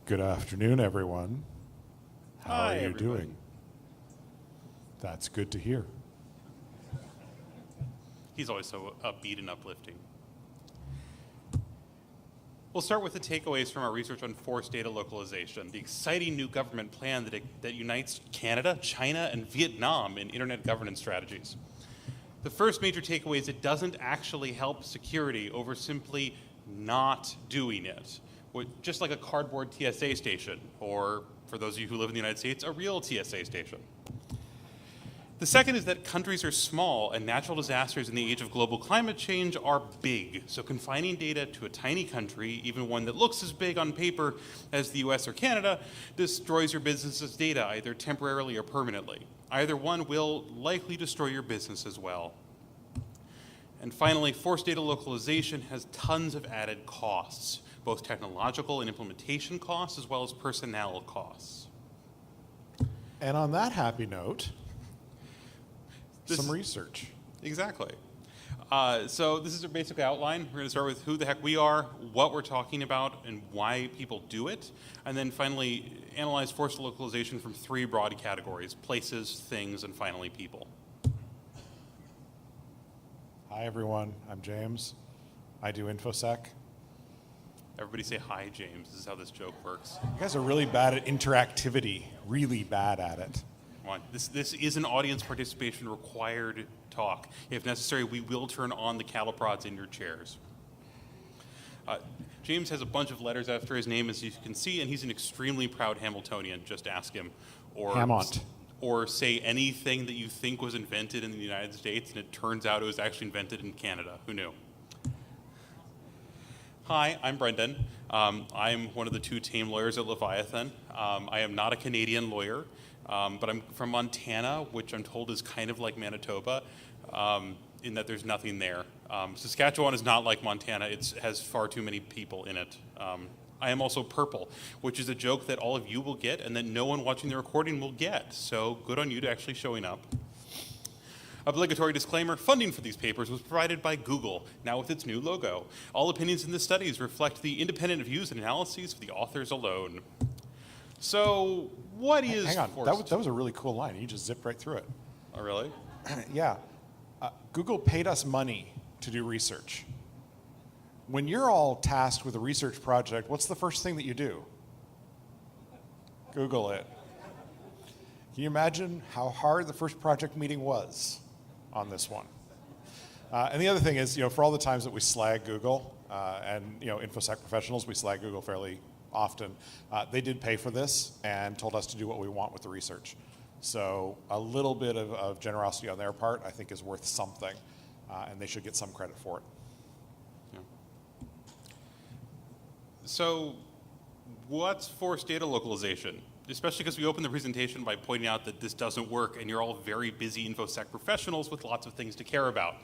Good afternoon, everyone. How Hi, are you everybody. doing? That's good to hear. He's always so upbeat and uplifting. We'll start with the takeaways from our research on forced data localization, the exciting new government plan that unites Canada, China, and Vietnam in internet governance strategies. The first major takeaway is it doesn't actually help security over simply not doing it. Just like a cardboard TSA station, or for those of you who live in the United States, a real TSA station. The second is that countries are small and natural disasters in the age of global climate change are big. So confining data to a tiny country, even one that looks as big on paper as the US or Canada, destroys your business's data either temporarily or permanently. Either one will likely destroy your business as well. And finally, forced data localization has tons of added costs, both technological and implementation costs, as well as personnel costs. And on that happy note, some research. Exactly. So this is a basic outline. We're going to start with who the heck we are, what we're talking about, and why people do it. And then finally, analyze forced localization from three broad categories: places, things, and finally people. Hi, everyone. I'm James. I do InfoSec. Everybody say hi, James. This is how this joke works. You guys are really bad at interactivity, really bad at it. Come on. This is an audience participation required talk. If necessary, we will turn on the cattle prods in your chairs. James has a bunch of letters after his name, as you can see, and he's an extremely proud Hamiltonian. Just ask him. Or say anything that you think was invented in the United States, and it turns out it was actually invented in Canada. Who knew? Hi, I'm Brendan. I'm one of the two tame lawyers at Leviathan. I am not a Canadian lawyer, but I'm from Montana, which I'm told is kind of like Manitoba, in that there's nothing there. Saskatchewan is not like Montana. It has far too many people in it. I am also purple, which is a joke that all of you will get and that no one watching the recording will get. So good on you to actually showing up. Obligatory disclaimer, funding for these papers was provided by Google, now with its new logo. All opinions in the studies reflect the independent views and analyses of the authors alone. So what is Hang on, forced? that was a really cool line. You just zipped right through it. Oh, really? Yeah. Google paid us money to do research. When you're all tasked with a research project, what's the first thing that you do? Google it. Can you imagine how hard the first project meeting was on this one? And the other thing is, for all the times that we slag Google, and InfoSec professionals, we slag Google fairly often, they did pay for this and told us to do what we want with the research. So a little bit of generosity on their part, I think, is worth something, and they should get some credit for it. Yeah. So what's forced data localization? Especially because we opened the presentation by pointing out that this doesn't work and you're all very busy InfoSec professionals with lots of things to care about.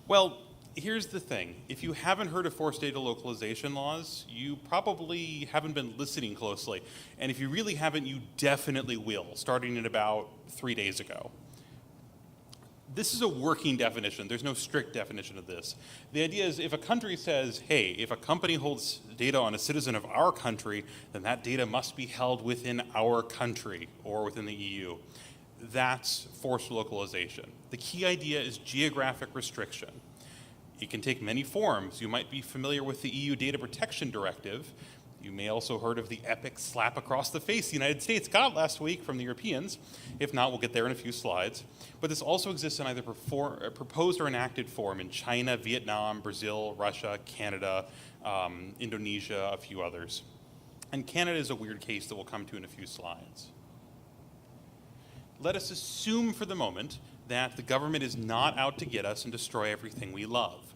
Well, here's the thing. If you haven't heard of forced data localization laws, you probably haven't been listening closely. And if you really haven't, you definitely will, starting in about 3 days ago. This is a working definition. There's no strict definition of this. The idea is if a country says, hey, if a company holds data on a citizen of our country, then that data must be held within our country or within the EU. That's forced localization. The key idea is geographic restriction. It can take many forms. You might be familiar with the EU Data Protection Directive. You may also heard of the epic slap across the face the United States got last week from the Europeans. If not, we'll get there in a few slides. But this also exists in either proposed or enacted form in China, Vietnam, Brazil, Russia, Canada, Indonesia, a few others. And Canada is a weird case that we'll come to in a few slides. Let us assume for the moment that the government is not out to get us and destroy everything we love.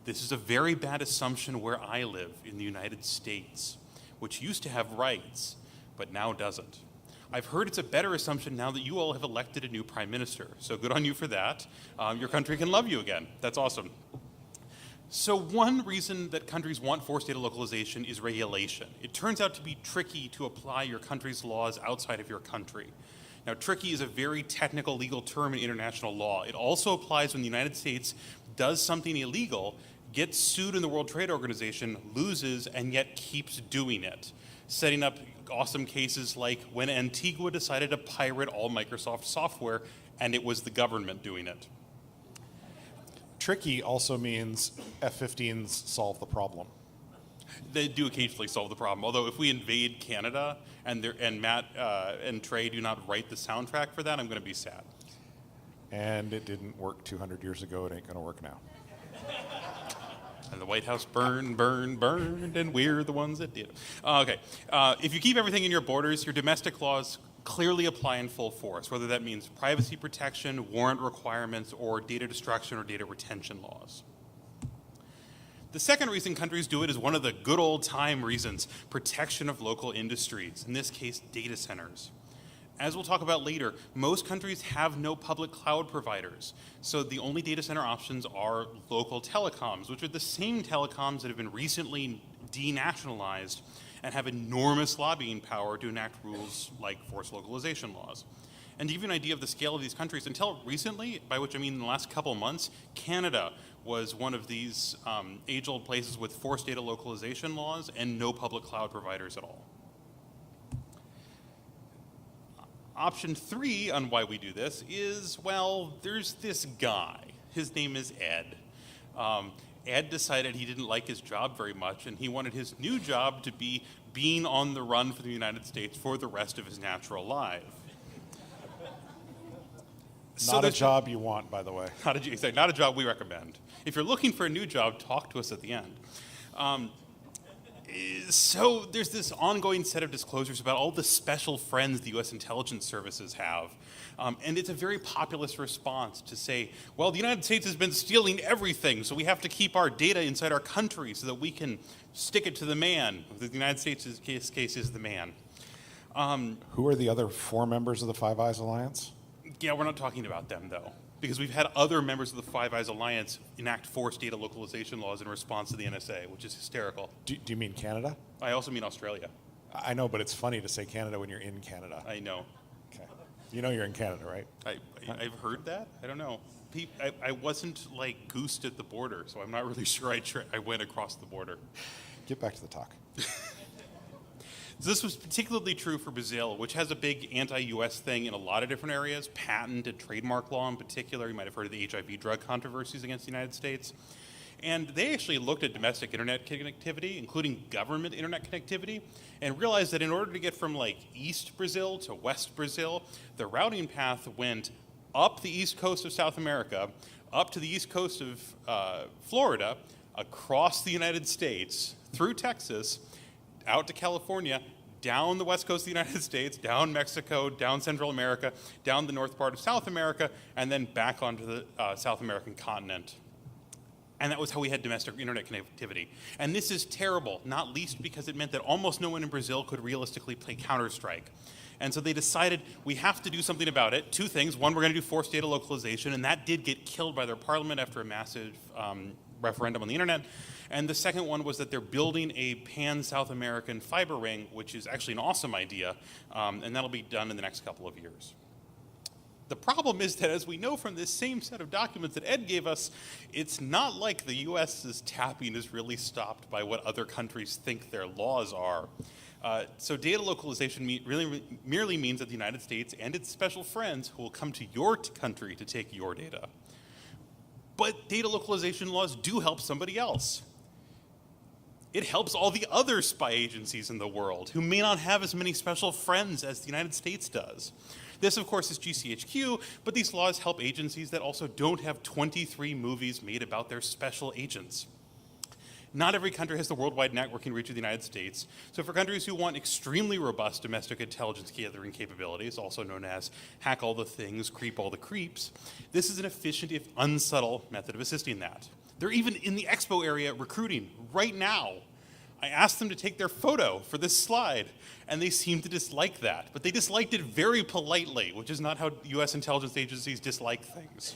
This is a very bad assumption where I live in the United States, which used to have rights, but now doesn't. I've heard it's a better assumption now that you all have elected a new prime minister, so good on you for that. Your country can love you again. That's awesome. So one reason that countries want forced data localization is regulation. It turns out to be tricky to apply your country's laws outside of your country. Now, tricky is a very technical legal term in international law. It also applies when the United States does something illegal, gets sued in the World Trade Organization, loses, and yet keeps doing it. setting up awesome cases like when Antigua decided to pirate all Microsoft software, and it was the government doing it. Tricky also means F-15s solve the problem. They do occasionally solve the problem, although if we invade Canada and Matt and Trey do not write the soundtrack for that, I'm going to be sad. And it didn't work 200 years ago. It ain't going to work now. And the White House burned, and we're the ones that did. Okay. If you keep everything in your borders, your domestic laws clearly apply in full force, whether that means privacy protection, warrant requirements, or data destruction or data retention laws. The second reason countries do it is one of the good old time reasons, protection of local industries, in this case, data centers. As we'll talk about later, most countries have no public cloud providers, so the only data center options are local telecoms, which are the same telecoms that have been recently denationalized and have enormous lobbying power to enact rules like forced localization laws. And to give you an idea of the scale of these countries, until recently, by which I mean in the last couple months, Canada was one of these age-old places with forced data localization laws and no public cloud providers at all. Option 3 on why we do this is, well, there's this guy. His name is Ed. Ed decided he didn't like his job very much, and he wanted his new job to be being on the run for the United States for the rest of his natural life. Not a job you want, by the way. Not a job we recommend. If you're looking for a new job, talk to us at the end. So there's this ongoing set of disclosures about all the special friends the U.S. intelligence services have. And it's a very populist response to say, well, the United States has been stealing everything, so we have to keep our data inside our country so that we can stick it to the man. The United States' case is the man. Who are the other 4 members of the Five Eyes Alliance? Yeah, we're not talking about them, though, because we've had other members of the Five Eyes Alliance enact forced data localization laws in response to the NSA, which is hysterical. Do you mean Canada? I also mean Australia. I know, but it's funny to say Canada when you're in Canada. I know. Okay. You know you're in Canada, right? I've heard that. I don't know. I wasn't, like, goosed at the border, so I'm not really sure I went across the border. Get back to the talk. So this was particularly true for Brazil, which has a big anti-U.S. thing in a lot of different areas, patent and trademark law in particular. You might have heard of the HIV drug controversies against the United States. And they actually looked at domestic internet connectivity, including government internet connectivity, and realized that in order to get from like East Brazil to West Brazil, the routing path went up the east coast of South America, up to the east coast of Florida, across the United States, through Texas, out to California, down the west coast of the United States, down Mexico, down Central America, down the north part of South America, and then back onto the South American continent. And that was how we had domestic internet connectivity. And this is terrible, not least because it meant that almost no one in Brazil could realistically play Counter-Strike. And so they decided we have to do something about it. 2 things. One, we're going to do forced data localization, and that did get killed by their parliament after a massive referendum on the internet. And the second one was that they're building a pan-South American fiber ring, which is actually an awesome idea, and that'll be done in the next couple of years. The problem is that, as we know from this same set of documents that Ed gave us, it's not like the U.S.'s tapping is really stopped by what other countries think their laws are. So data localization merely means that the United States and its special friends will come to your country to take your data. But data localization laws do help somebody else. It helps all the other spy agencies in the world who may not have as many special friends as the United States does. This, of course, is GCHQ, but these laws help agencies that also don't have 23 movies made about their special agents. Not every country has the worldwide networking reach of the United States, so for countries who want extremely robust domestic intelligence gathering capabilities, also known as hack all the things, creep all the creeps, this is an efficient, if unsubtle, method of assisting that. They're even in the expo area recruiting right now. I asked them to take their photo for this slide, and they seemed to dislike that. But they disliked it very politely, which is not how U.S. intelligence agencies dislike things.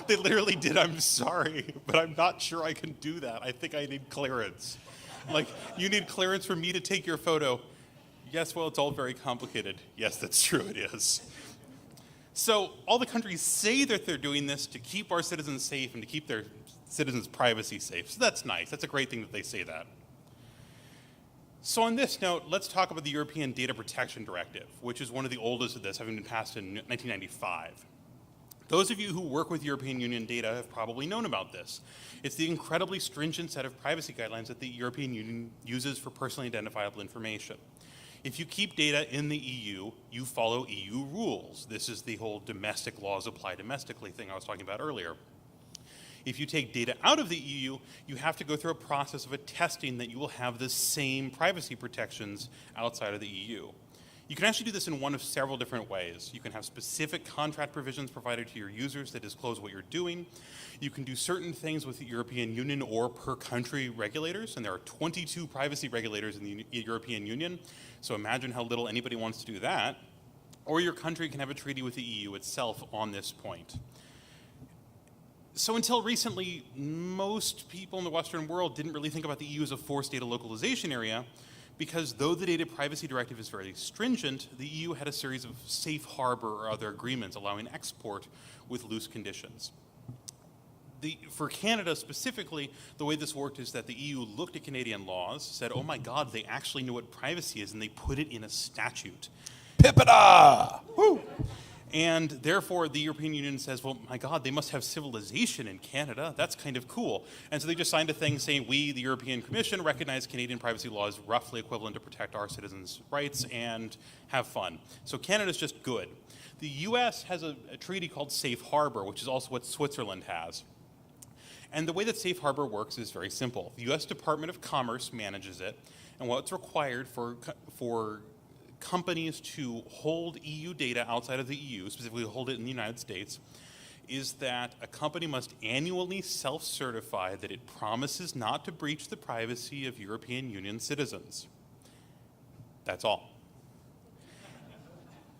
They literally did, I'm sorry, but I'm not sure I can do that. I think I need clearance. Like, you need clearance for me to take your photo. Yes, well, it's all very complicated. Yes, that's true, it is. So all the countries say that they're doing this to keep our citizens safe and to keep their citizens' privacy safe. So that's nice. That's a great thing that they say that. So on this note, let's talk about the European Data Protection Directive, which is one of the oldest of this, having been passed in 1995. Those of you who work with European Union data have probably known about this. It's the incredibly stringent set of privacy guidelines that the European Union uses for personally identifiable information. If you keep data in the EU, you follow EU rules. This is the whole domestic laws apply domestically thing I was talking about earlier. If you take data out of the EU, you have to go through a process of attesting that you will have the same privacy protections outside of the EU. You can actually do this in one of several different ways. You can have specific contract provisions provided to your users that disclose what you're doing. You can do certain things with the European Union or per country regulators, and there are 22 privacy regulators in the European Union, so imagine how little anybody wants to do that. Or your country can have a treaty with the EU itself on this point. So until recently, most people in the Western world didn't really think about the EU as a forced data localization area, because though the Data Privacy Directive is very stringent, the EU had a series of safe harbor or other agreements allowing export with loose conditions. For Canada specifically, the way this worked is that the EU looked at Canadian laws, said, oh my God, they actually know what privacy is, and they put it in a statute. Pipita! Woo! And therefore, the European Union says, well, my God, they must have civilization in Canada. That's kind of cool. And so they just signed a thing saying, we, the European Commission, recognize Canadian privacy law as roughly equivalent to protect our citizens' rights and have fun. So Canada's just good. The US has a treaty called Safe Harbor, which is also what Switzerland has. And the way that Safe Harbor works is very simple. The US Department of Commerce manages it, and what's required for companies to hold EU data outside of the EU, specifically hold it in the United States, is that a company must annually self-certify that it promises not to breach the privacy of European Union citizens. That's all.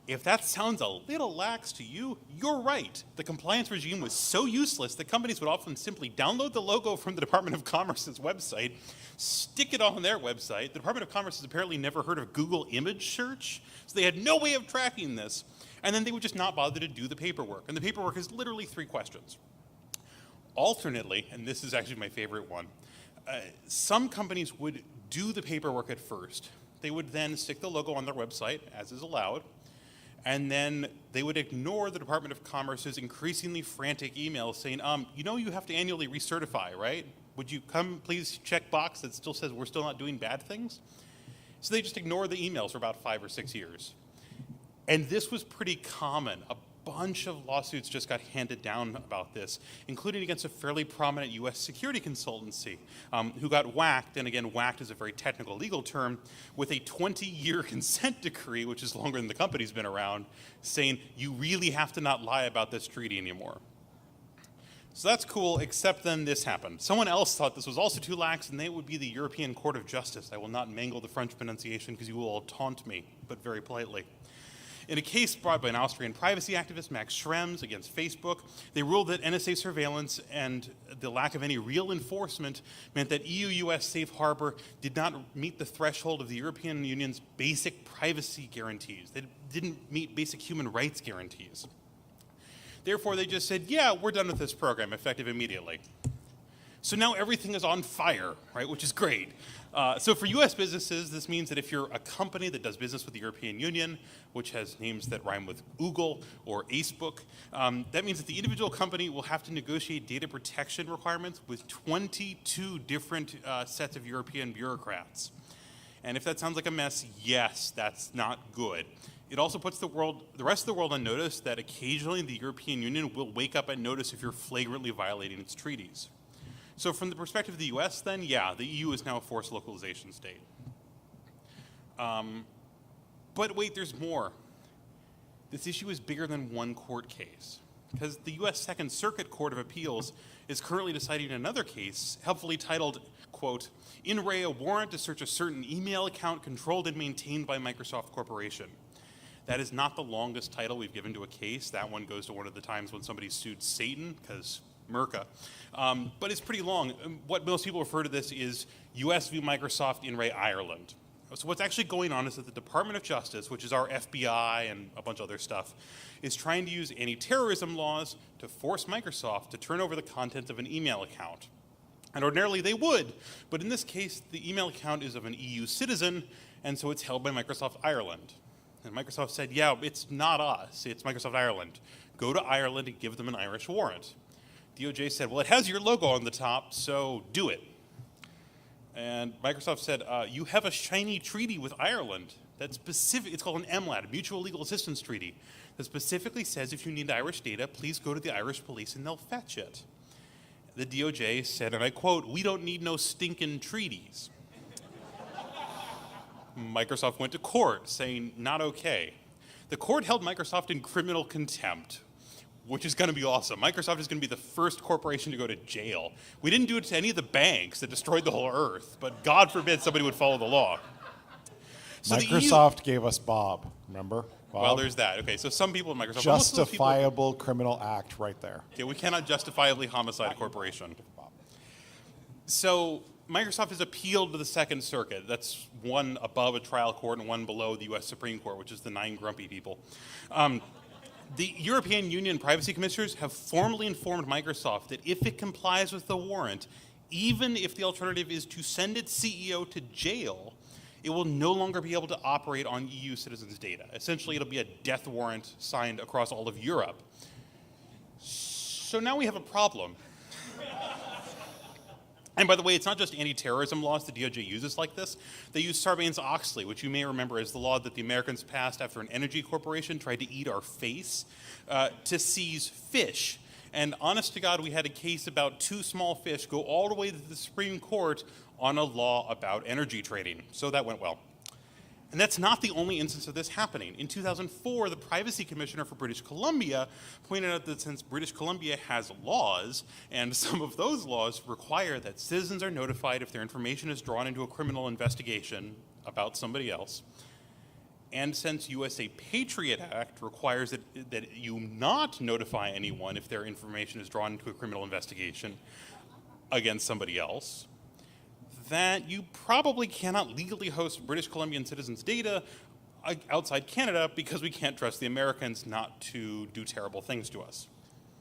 If that sounds a little lax to you, you're right. The compliance regime was so useless that companies would often simply download the logo from the Department of Commerce's website, stick it on their website. The Department of Commerce has apparently never heard of Google image search, so they had no way of tracking this. And then they would just not bother to do the paperwork. And the paperwork is literally 3 questions. Alternately, and this is actually my favorite one, some companies would do the paperwork at first. They would then stick the logo on their website, as is allowed, and then they would ignore the Department of Commerce's increasingly frantic emails saying, you know you have to annually recertify, right? Would you come please check box that still says we're still not doing bad things? So they just ignore the emails for about 5 or 6 years. And this was pretty common. A bunch of lawsuits just got handed down about this, including against a fairly prominent US security consultancy who got whacked, and again, whacked is a very technical legal term, with a 20-year consent decree, which is longer than the company's been around, saying you really have to not lie about this treaty anymore. So that's cool, except then this happened. Someone else thought this was also too lax, and they would be the European Court of Justice. I will not mangle the French pronunciation because you will all taunt me, but very politely. In a case brought by an Austrian privacy activist, Max Schrems, against Facebook, they ruled that NSA surveillance and the lack of any real enforcement meant that EU-US safe harbor did not meet the threshold of the European Union's basic privacy guarantees. They didn't meet basic human rights guarantees. Therefore, they just said, yeah, we're done with this program, effective immediately. So now everything is on fire, right, which is great. So for US businesses, this means that if you're a company that does business with the European Union, which has names that rhyme with Google or Facebook, that means that the individual company will have to negotiate data protection requirements with 22 different sets of European bureaucrats. And if that sounds like a mess, yes, that's not good. It also puts the rest of the world on notice that occasionally the European Union will wake up and notice if you're flagrantly violating its treaties. So from the perspective of the US then, yeah, the EU is now a forced localization state. But wait, there's more. This issue is bigger than one court case, because the US Second Circuit Court of Appeals is currently deciding another case, helpfully titled, quote, in re a warrant to search a certain email account controlled and maintained by Microsoft Corporation. That is not the longest title we've given to a case. That one goes to one of the times when somebody sued Satan, because Merca. But it's pretty long. What most people refer to this is US v. Microsoft in re Ireland. So what's actually going on is that the Department of Justice, which is our FBI and a bunch of other stuff, is trying to use anti-terrorism laws to force Microsoft to turn over the contents of an email account. And ordinarily they would, but in this case, the email account is of an EU citizen, and so it's held by Microsoft Ireland. And Microsoft said, yeah, it's not us, it's Microsoft Ireland. Go to Ireland and give them an Irish warrant. DOJ said, well, it has your logo on the top, so do it. And Microsoft said, you have a shiny treaty with Ireland that's specific, it's called an MLAT, a Mutual Legal Assistance Treaty, that specifically says if you need Irish data, please go to the Irish police and they'll fetch it. The DOJ said, and I quote, we don't need no stinking treaties. Microsoft went to court saying, not okay. The court held Microsoft in criminal contempt, which is going to be awesome. Microsoft is going to be the first corporation to go to jail. We didn't do it to any of the banks that destroyed the whole earth, but God forbid somebody would follow the law. So Microsoft gave us Bob, remember? Bob? Well, there's that. Okay, so some people in Microsoft... Justifiable criminal act right there. Okay, we cannot justifiably homicide a corporation. So Microsoft has appealed to the Second Circuit. That's one above a trial court and one below the U.S. Supreme Court, which is the 9 grumpy people. The European Union privacy commissioners have formally informed Microsoft that if it complies with the warrant, even if the alternative is to send its CEO to jail, it will no longer be able to operate on EU citizens' data. Essentially, it'll be a death warrant signed across all of Europe. So now we have a problem. And by the way, it's not just anti-terrorism laws the DOJ uses like this. They use Sarbanes-Oxley, which you may remember is the law that the Americans passed after an energy corporation tried to eat our face, to seize fish. And honest to God, we had a case about 2 small fish go all the way to the Supreme Court on a law about energy trading. So that went well. And that's not the only instance of this happening. In 2004, the Privacy Commissioner for British Columbia pointed out that since British Columbia has laws, and some of those laws require that citizens are notified if their information is drawn into a criminal investigation about somebody else, and since USA Patriot Act requires that you not notify anyone if their information is drawn into a criminal investigation against somebody else, that you probably cannot legally host British Columbian citizens' data outside Canada because we can't trust the Americans not to do terrible things to us.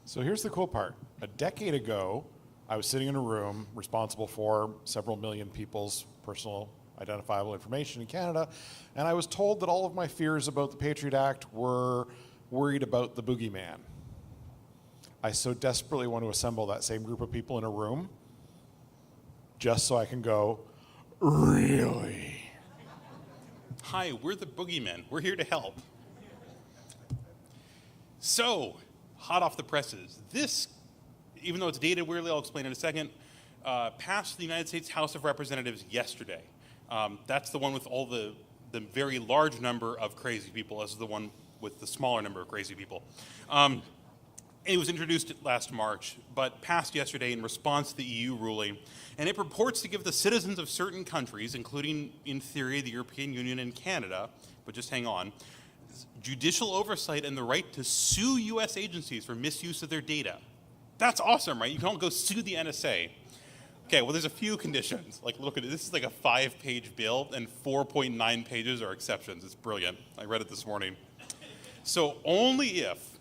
So here's the cool part. A decade ago, I was sitting in a room responsible for several million people's personal identifiable information in Canada, and I was told that all of my fears about the Patriot Act were worried about the boogeyman. I so desperately want to assemble that same group of people in a room just so I can go, really? Hi, we're the boogeymen. We're here to help. So, hot off the presses, this, even though it's dated weirdly, I'll explain in a second, passed the United States House of Representatives yesterday. That's the one with all the very large number of crazy people. This is the one with the smaller number of crazy people. It was introduced last March, but passed yesterday in response to the EU ruling. And it purports to give the citizens of certain countries, including, in theory, the European Union and Canada, but just hang on, judicial oversight and the right to sue U.S. agencies for misuse of their data. That's awesome, right? You can all go sue the NSA. Okay, well, there's a few conditions. Like, look at it. This is like a 5-page bill, and 4.9 pages are exceptions. It's brilliant. I read it this morning. So only if,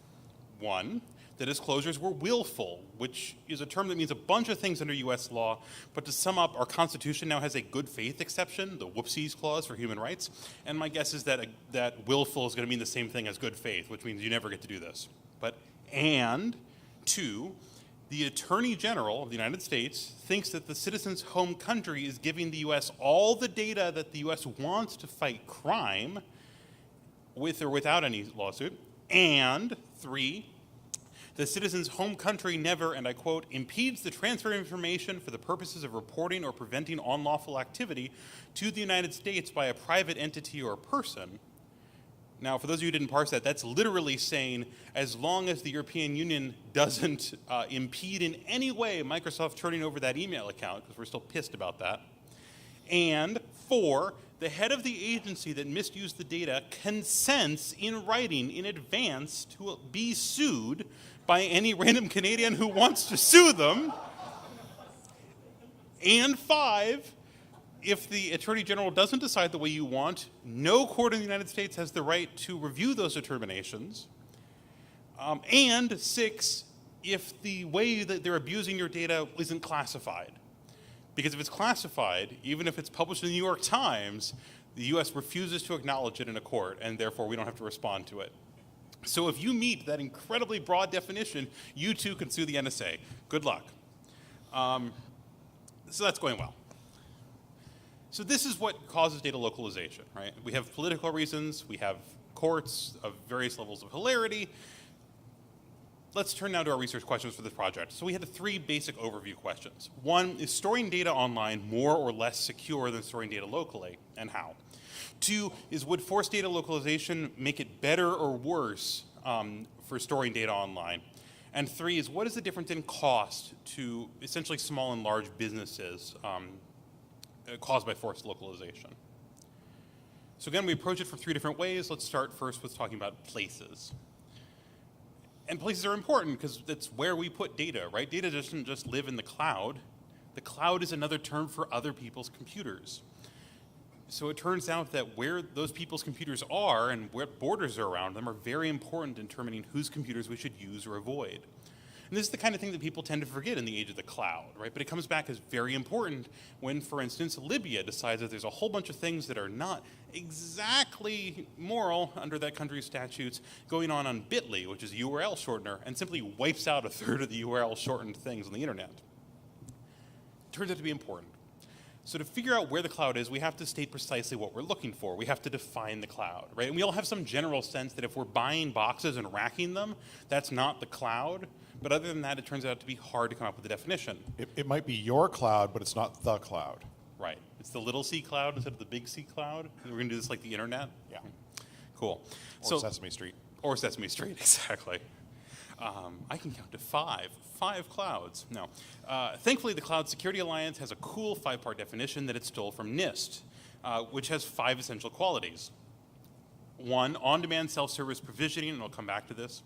1, the disclosures were willful, which is a term that means a bunch of things under U.S. law, but to sum up, our Constitution now has a good faith exception, the whoopsies clause for human rights, and my guess is that willful is going to mean the same thing as good faith, which means you never get to do this. And 2, the Attorney General of the United States thinks that the citizen's home country is giving the U.S. all the data that the U.S. wants to fight crime, with or without any lawsuit, and 3, the citizen's home country never, and I quote, impedes the transfer of information for the purposes of reporting or preventing unlawful activity to the United States by a private entity or person. Now, for those of you who didn't parse that, that's literally saying as long as the European Union doesn't impede in any way Microsoft turning over that email account, because we're still pissed about that. And 4, the head of the agency that misused the data consents in writing in advance to be sued by any random Canadian who wants to sue them. And 5, if the Attorney General doesn't decide the way you want, no court in the United States has the right to review those determinations. And 6, if the way that they're abusing your data isn't classified. Because if it's classified, even if it's published in the New York Times, the US refuses to acknowledge it in a court, and therefore we don't have to respond to it. So if you meet that incredibly broad definition, you too can sue the NSA. Good luck. So that's going well. So this is what causes data localization, right? We have political reasons, we have courts of various levels of hilarity. Let's turn now to our research questions for this project. So we had 3 basic overview questions. 1, is storing data online more or less secure than storing data locally, and how? 2, is would forced data localization make it better or worse for storing data online? And 3 is, what is the difference in cost to essentially small and large businesses caused by forced localization? So again, we approach it from 3 different ways. Let's start first with talking about places. And places are important because that's where we put data, right? Data doesn't just live in the cloud. The cloud is another term for other people's computers. So it turns out that where those people's computers are and what borders are around them are very important in determining whose computers we should use or avoid. And this is the kind of thing that people tend to forget in the age of the cloud, right? But it comes back as very important when, for instance, Libya decides that there's a whole bunch of things that are not exactly moral under that country's statutes going on Bitly, which is a URL shortener, and simply wipes out 1/3 of the URL shortened things on the internet. Turns out to be important. So to figure out where the cloud is, we have to state precisely what we're looking for. We have to define the cloud, right? And we all have some general sense that if we're buying boxes and racking them, that's not the cloud. But other than that, it turns out to be hard to come up with a definition. It might be your cloud, but it's not the cloud. Right. It's the little C cloud instead of the big C cloud. We're going to do this like the internet? Yeah. Cool. Or Sesame Street. Or Sesame Street, exactly. I can count to 5. 5 clouds. No. Thankfully, the Cloud Security Alliance has a cool 5-part definition that it stole from NIST, which has 5 essential qualities. 1, on-demand self-service provisioning, and I'll come back to this.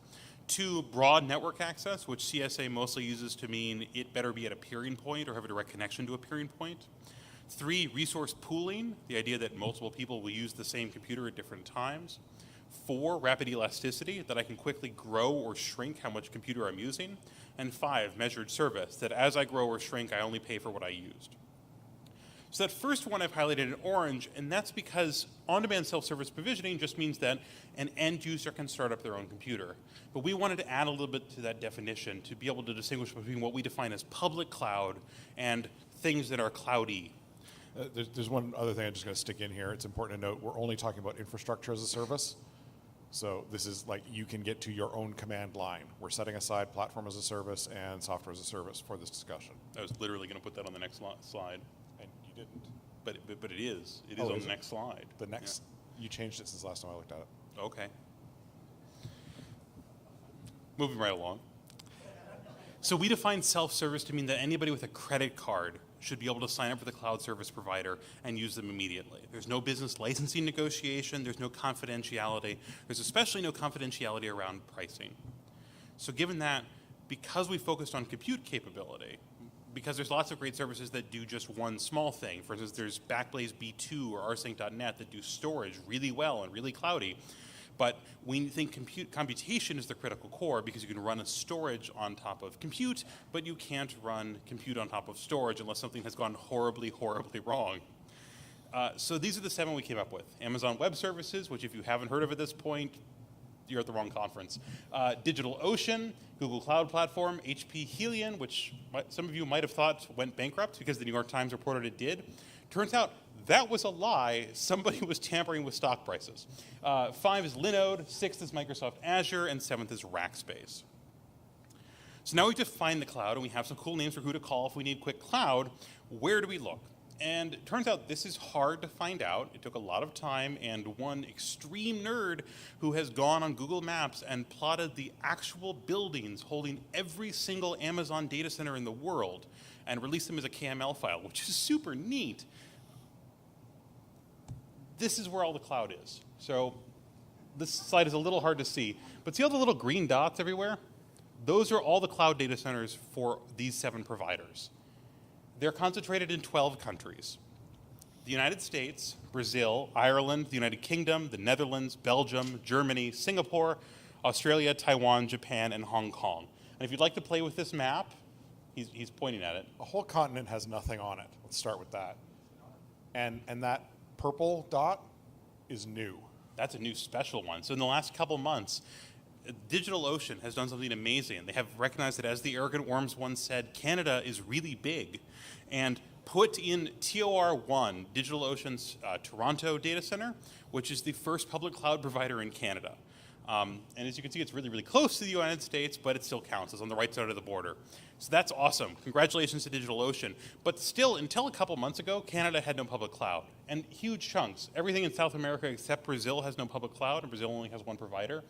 2, broad network access, which CSA mostly uses to mean it better be at a peering point or have a direct connection to a peering point. 3, resource pooling, the idea that multiple people will use the same computer at different times. 4, rapid elasticity, that I can quickly grow or shrink how much computer I'm using. And 5, measured service, that as I grow or shrink, I only pay for what I used. So that first one I've highlighted in orange, and that's because on-demand self-service provisioning just means that an end user can start up their own computer. But we wanted to add a little bit to that definition to be able to distinguish between what we define as public cloud and things that are cloudy. There's one other thing I'm just going to stick in here. It's important to note we're only talking about infrastructure as a service. So this is like you can get to your own command line. We're setting aside platform as a service and software as a service for this discussion. I was literally going to put that on the next slide. And you didn't. But it is. It is on the next slide. The next, you changed it since last time I looked at it. Okay. Moving right along. So we define self-service to mean that anybody with a credit card should be able to sign up for the cloud service provider and use them immediately. There's no business licensing negotiation, there's no confidentiality, there's especially no confidentiality around pricing. So given that, because we focused on compute capability, because there's lots of great services that do just one small thing. For instance, there's Backblaze B2 or rsync.net that do storage really well and really cloudy. But we think computation is the critical core because you can run a storage on top of compute, but you can't run compute on top of storage unless something has gone horribly, horribly wrong. So these are the 7 we came up with. Amazon Web Services, which if you haven't heard of at this point, you're at the wrong conference. DigitalOcean, Google Cloud Platform, HP Helion, which some of you might have thought went bankrupt because the New York Times reported it did. Turns out that was a lie. Somebody was tampering with stock prices. 5 is Linode, 6th is Microsoft Azure, and 7th is Rackspace. So now we've defined the cloud, and we have some cool names for who to call if we need quick cloud. Where do we look? And it turns out this is hard to find out. It took a lot of time, and one extreme nerd who has gone on Google Maps and plotted the actual buildings holding every single Amazon data center in the world and released them as a KML file, which is super neat. This is where all the cloud is. So this slide is a little hard to see, but see all the little green dots everywhere? Those are all the cloud data centers for these 7 providers. They're concentrated in 12 countries. the United States, Brazil, Ireland, the United Kingdom, the Netherlands, Belgium, Germany, Singapore, Australia, Taiwan, Japan, and Hong Kong. And if you'd like to play with this map, he's pointing at it. A whole continent has nothing on it. Let's start with that. And that purple dot is new. That's a new special one. So in the last couple months, DigitalOcean has done something amazing. They have recognized that, as the arrogant worms once said, Canada is really big, and put in TOR1, DigitalOcean's Toronto data center, which is the first public cloud provider in Canada. And as you can see, it's really, really close to the United States, but it still counts. It's on the right side of the border. So that's awesome. Congratulations to DigitalOcean. But still, until a couple months ago, Canada had no public cloud. And huge chunks. Everything in South America except Brazil has no public cloud, and Brazil only has one provider.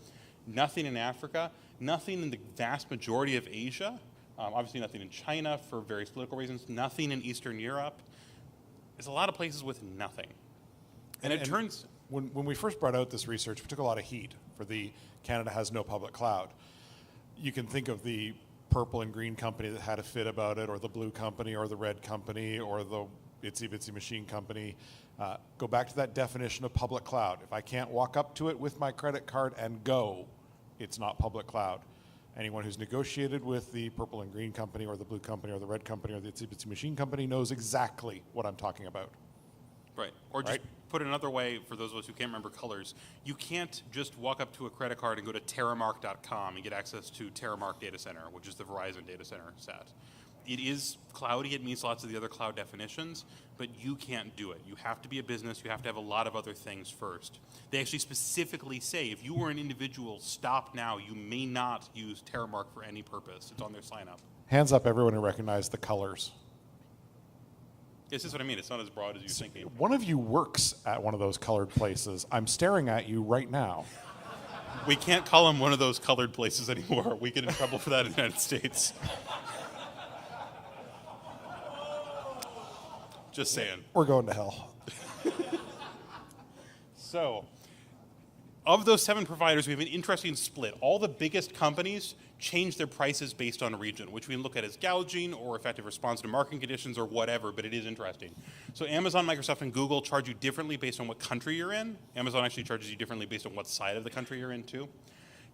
Nothing in Africa. Nothing in the vast majority of Asia. Obviously nothing in China for various political reasons. Nothing in Eastern Europe. There's a lot of places with nothing. And it turns... When we first brought out this research, we took a lot of heat for the Canada has no public cloud. You can think of the purple and green company that had a fit about it, or the blue company, or the red company, or the itsy bitsy machine company. Go back to that definition of public cloud. If I can't walk up to it with my credit card and go, it's not public cloud. Anyone who's negotiated with the purple and green company, or the blue company, or the red company, or the itsy bitsy machine company knows exactly what I'm talking about. Right. Or just put it another way, for those of us who can't remember colors, you can't just walk up to a credit card and go to terramark.com and get access to Terramark Data Center, which is the Verizon data center set. It is cloudy, it meets lots of the other cloud definitions, but you can't do it. You have to be a business, you have to have a lot of other things first. They actually specifically say, if you were an individual, stop now. You may not use Terramark for any purpose. It's on their sign up. Hands up everyone who recognized the colors. This is what I mean. It's not as broad as you're thinking. One of you works at one of those colored places. I'm staring at you right now. We can't call them one of those colored places anymore. We get in trouble for that in the United States. Just saying. We're going to hell. So, of those 7 providers, we have an interesting split. All the biggest companies change their prices based on region, which we can look at as gouging or effective response to market conditions or whatever, but it is interesting. So Amazon, Microsoft, and Google charge you differently based on what country you're in. Amazon actually charges you differently based on what side of the country you're in, too.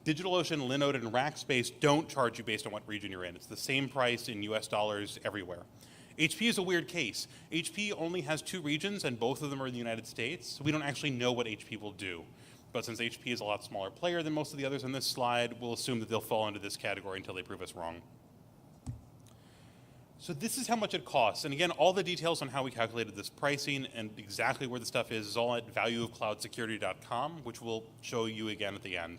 DigitalOcean, Linode, and Rackspace don't charge you based on what region you're in. It's the same price in US dollars everywhere. HP is a weird case. HP only has 2 regions, and both of them are in the United States, so we don't actually know what HP will do. But since HP is a lot smaller player than most of the others on this slide, we'll assume that they'll fall into this category until they prove us wrong. So this is how much it costs. And again, all the details on how we calculated this pricing and exactly where the stuff is all at valueofcloudsecurity.com, which we'll show you again at the end.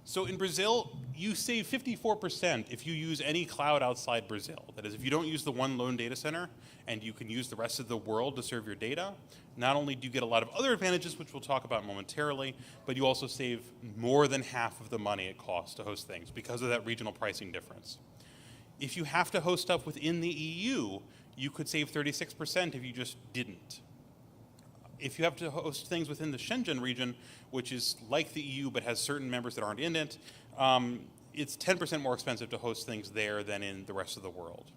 So in Brazil, you save 54% if you use any cloud outside Brazil. That is, if you don't use the one lone data center and you can use the rest of the world to serve your data, not only do you get a lot of other advantages, which we'll talk about momentarily, but you also save more than half of the money it costs to host things because of that regional pricing difference. If you have to host stuff within the EU, you could save 36% if you just didn't. If you have to host things within the Schengen region, which is like the EU but has certain members that aren't in it, it's 10% more expensive to host things there than in the rest of the world.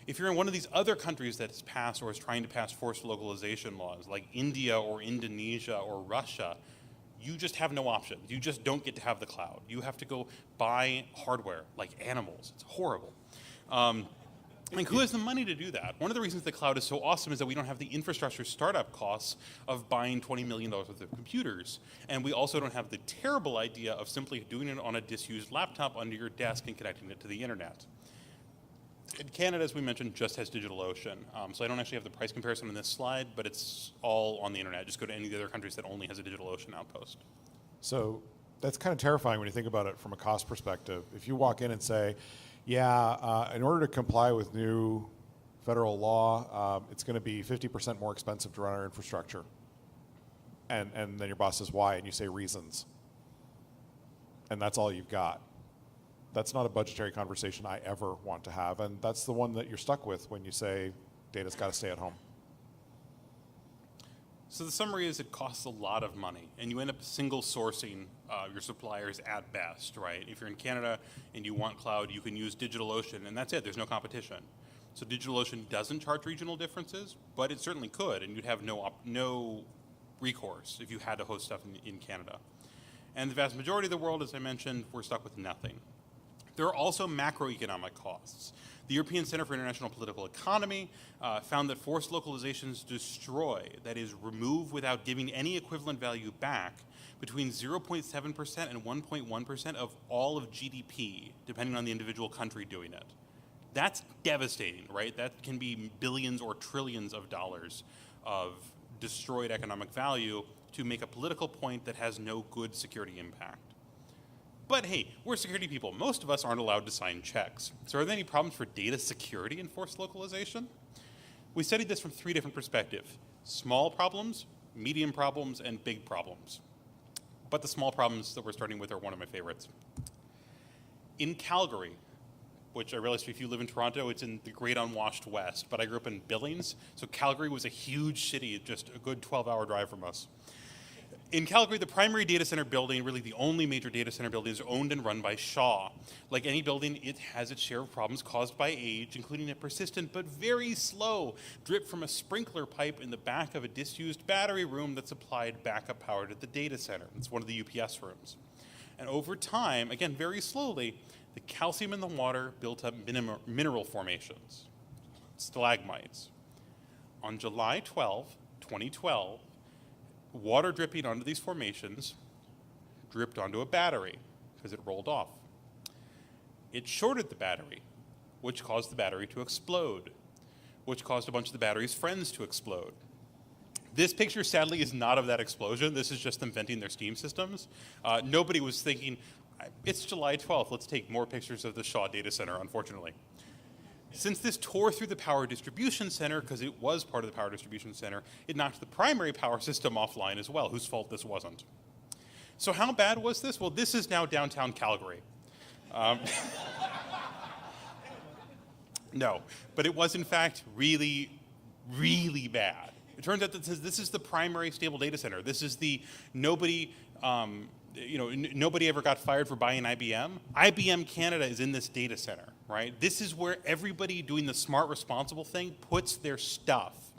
If you're in one of these other countries that has passed or is trying to pass forced localization laws, like India or Indonesia or Russia, you just have no options. You just don't get to have the cloud. You have to go buy hardware like animals. It's horrible. Like, who has the money to do that? One of the reasons the cloud is so awesome is that we don't have the infrastructure startup costs of buying $20 million worth of computers. And we also don't have the terrible idea of simply doing it on a disused laptop under your desk and connecting it to the internet. Canada, as we mentioned, just has DigitalOcean. So I don't actually have the price comparison on this slide, but it's all on the internet. Just go to any of the other countries that only has a DigitalOcean outpost. So that's kind of terrifying when you think about it from a cost perspective. If you walk in and say, yeah, in order to comply with new federal law, it's going to be 50% more expensive to run our infrastructure. And then your boss says, why? And you say reasons. And that's all you've got. That's not a budgetary conversation I ever want to have. And that's the one that you're stuck with when you say data's got to stay at home. So the summary is it costs a lot of money, and you end up single sourcing your suppliers at best, right? If you're in Canada and you want cloud, you can use DigitalOcean, and that's it. There's no competition. So DigitalOcean doesn't charge regional differences, but it certainly could, and you'd have no recourse if you had to host stuff in Canada. And the vast majority of the world, as I mentioned, we're stuck with nothing. There are also macroeconomic costs. The European Center for International Political Economy found that forced localizations destroy, that is, remove without giving any equivalent value back, between 0.7% and 1.1% of all of GDP, depending on the individual country doing it. That's devastating, right? That can be billions or trillions of dollars of destroyed economic value to make a political point that has no good security impact. But hey, we're security people. Most of us aren't allowed to sign checks. So are there any problems for data security in forced localization? We studied this from 3 different perspectives: small problems, medium problems, and big problems. But the small problems that we're starting with are one of my favorites. In Calgary, which I realize if you live in Toronto, it's in the great unwashed west, but I grew up in Billings, so Calgary was a huge city, just a good 12-hour drive from us. In Calgary, the primary data center building, really the only major data center building, is owned and run by Shaw. Like any building, it has its share of problems caused by age, including a persistent but very slow drip from a sprinkler pipe in the back of a disused battery room that supplied backup power to the data center. It's one of the UPS rooms. And over time, again, very slowly, the calcium in the water built up mineral formations, stalagmites. On July 12, 2012, water dripping onto these formations dripped onto a battery because it rolled off. It shorted the battery, which caused the battery to explode, which caused a bunch of the battery's friends to explode. This picture, sadly, is not of that explosion. This is just them venting their steam systems. Nobody was thinking, it's July 12th, let's take more pictures of the Shaw data center, unfortunately. Since this tore through the power distribution center, because it was part of the power distribution center, it knocked the primary power system offline as well, whose fault this wasn't. So how bad was this? Well, this is now downtown Calgary. No, but it was in fact really, really bad. It turns out that this is the primary stable data center. This is the nobody ever got fired for buying IBM. IBM Canada is in this data center, right? This is where everybody doing the smart, responsible thing puts their stuff.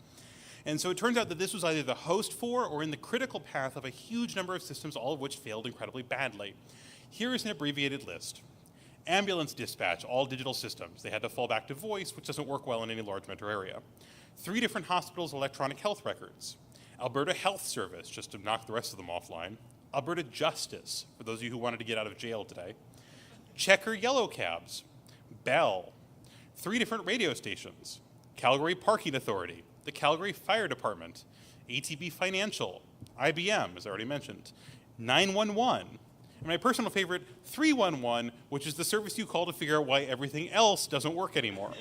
And so it turns out that this was either the host for or in the critical path of a huge number of systems, all of which failed incredibly badly. Here is an abbreviated list. Ambulance dispatch, all digital systems. They had to fall back to voice, which doesn't work well in any large metro area. 3 different hospitals' electronic health records. Alberta Health Service, just to knock the rest of them offline. Alberta Justice, for those of you who wanted to get out of jail today. Checker Yellow Cabs. Bell. 3 different radio stations. Calgary Parking Authority. The Calgary Fire Department. ATB Financial. IBM, as I already mentioned. 911. And my personal favorite, 311, which is the service you call to figure out why everything else doesn't work anymore.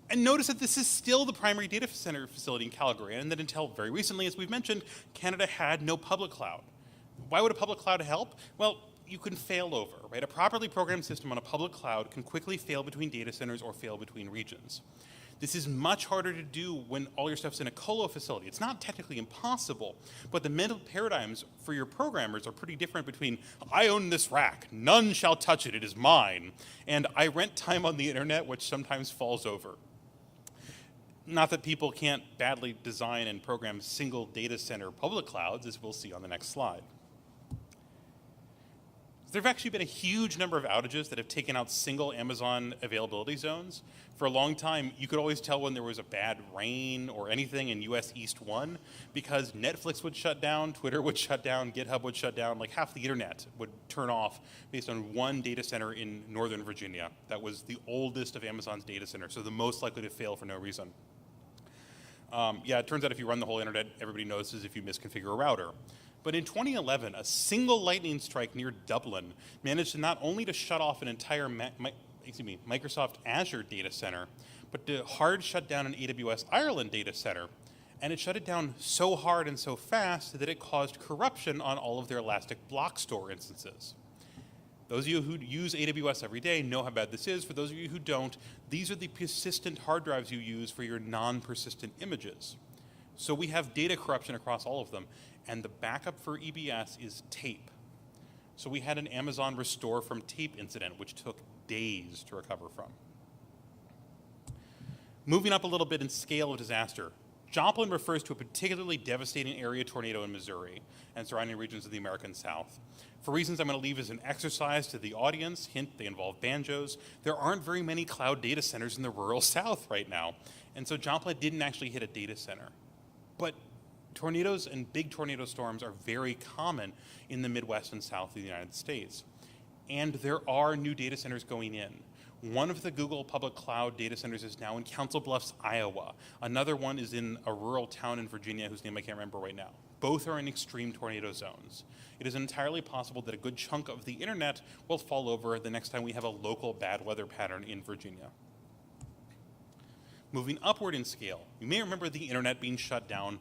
And notice that this is still the primary data center facility in Calgary, and that until very recently, as we've mentioned, Canada had no public cloud. Why would a public cloud help? Well, you can fail over, right? A properly programmed system on a public cloud can quickly fail between data centers or fail between regions. This is much harder to do when all your stuff's in a colo facility. It's not technically impossible, but the mental paradigms for your programmers are pretty different between, I own this rack, none shall touch it, it is mine, and I rent time on the internet, which sometimes falls over. Not that people can't badly design and program single data center public clouds, as we'll see on the next slide. There have actually been a huge number of outages that have taken out single Amazon availability zones. For a long time, you could always tell when there was a bad rain or anything in US East 1 because Netflix would shut down, Twitter would shut down, GitHub would shut down, like half the internet would turn off based on one data center in Northern Virginia. That was the oldest of Amazon's data centers, so the most likely to fail for no reason. It turns out if you run the whole internet, everybody notices if you misconfigure a router. But in 2011, a single lightning strike near Dublin managed to not only to shut off an entire Microsoft Azure data center, but to hard shut down an AWS Ireland data center. And it shut it down so hard and so fast that it caused corruption on all of their Elastic Block Store instances. Those of you who use AWS every day know how bad this is. For those of you who don't, these are the persistent hard drives you use for your non-persistent images. So we have data corruption across all of them. And the backup for EBS is tape. So we had an Amazon restore from tape incident, which took days to recover from. Moving up a little bit in scale of disaster, Joplin refers to a particularly devastating area tornado in Missouri and surrounding regions of the American South. For reasons I'm going to leave as an exercise to the audience, hint, they involve banjos, there aren't very many cloud data centers in the rural South right now. And so Joplin didn't actually hit a data center. But tornadoes and big tornado storms are very common in the Midwest and South of the United States. And there are new data centers going in. One of the Google public cloud data centers is now in Council Bluffs, Iowa. Another one is in a rural town in Virginia whose name I can't remember right now. Both are in extreme tornado zones. It is entirely possible that a good chunk of the internet will fall over the next time we have a local bad weather pattern in Virginia. Moving upward in scale, you may remember the internet being shut down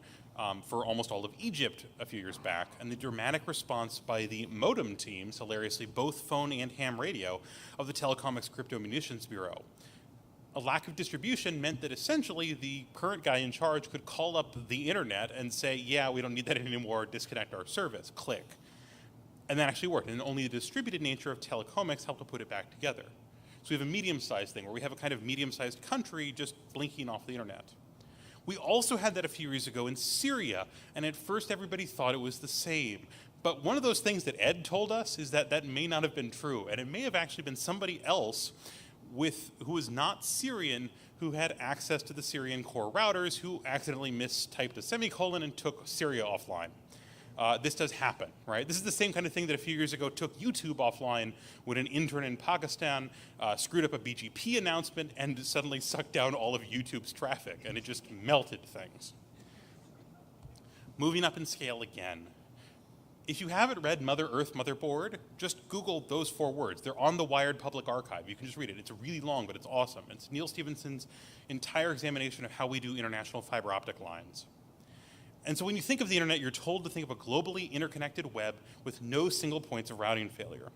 for almost all of Egypt a few years back, and the dramatic response by the modem teams, hilariously both phone and ham radio, of the Telecomics Crypto Munitions Bureau. A lack of distribution meant that essentially the current guy in charge could call up the internet and say, yeah, we don't need that anymore, disconnect our service, click. And that actually worked, and only the distributed nature of telecomics helped to put it back together. So we have a medium-sized thing, where we have a kind of medium-sized country just blinking off the internet. We also had that a few years ago in Syria, and at first everybody thought it was the same. But one of those things that Ed told us is that that may not have been true, and it may have actually been somebody else who was not Syrian who had access to the Syrian core routers who accidentally mistyped a semicolon and took Syria offline. This does happen, right? This is the same kind of thing that a few years ago took YouTube offline when an intern in Pakistan screwed up a BGP announcement and suddenly sucked down all of YouTube's traffic, and it just melted things. Moving up in scale again. If you haven't read Mother Earth, Motherboard, just Google those 4 words. They're on the Wired Public Archive. You can just read it. It's really long, but it's awesome. It's Neil Stephenson's entire examination of how we do international fiber optic lines. And so when you think of the internet, you're told to think of a globally interconnected web with no single points of routing failure.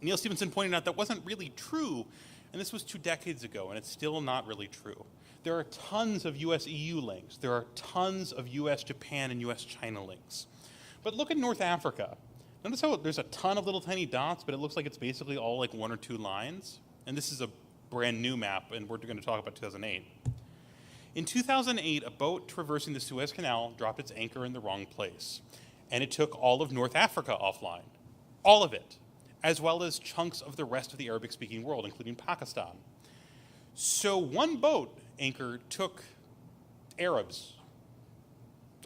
Neil Stephenson pointed out that wasn't really true, and this was 2 decades ago, and it's still not really true. There are tons of US-EU links. There are tons of US-Japan and US-China links. But look at North Africa. Notice how there's a ton of little tiny dots, but it looks like it's basically all like 1 or 2 lines. And this is a brand new map, and we're going to talk about 2008. In 2008, a boat traversing the Suez Canal dropped its anchor in the wrong place, and it took all of North Africa offline. All of it, as well as chunks of the rest of the Arabic-speaking world, including Pakistan. So one boat anchor took Arabs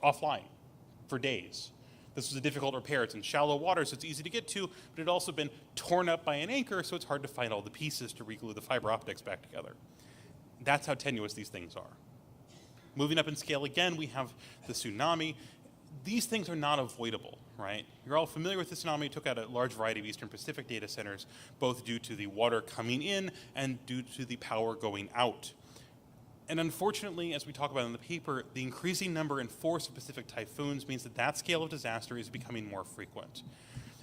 offline for days. This was a difficult repair. It's in shallow water, so it's easy to get to, but it had also been torn up by an anchor, so it's hard to find all the pieces to reglue the fiber optics back together. That's how tenuous these things are. Moving up in scale again, we have the tsunami. These things are not avoidable, right? You're all familiar with the tsunami. It took out a large variety of Eastern Pacific data centers, both due to the water coming in and due to the power going out. And unfortunately, as we talk about in the paper, the increasing number and force of Pacific typhoons means that that scale of disaster is becoming more frequent.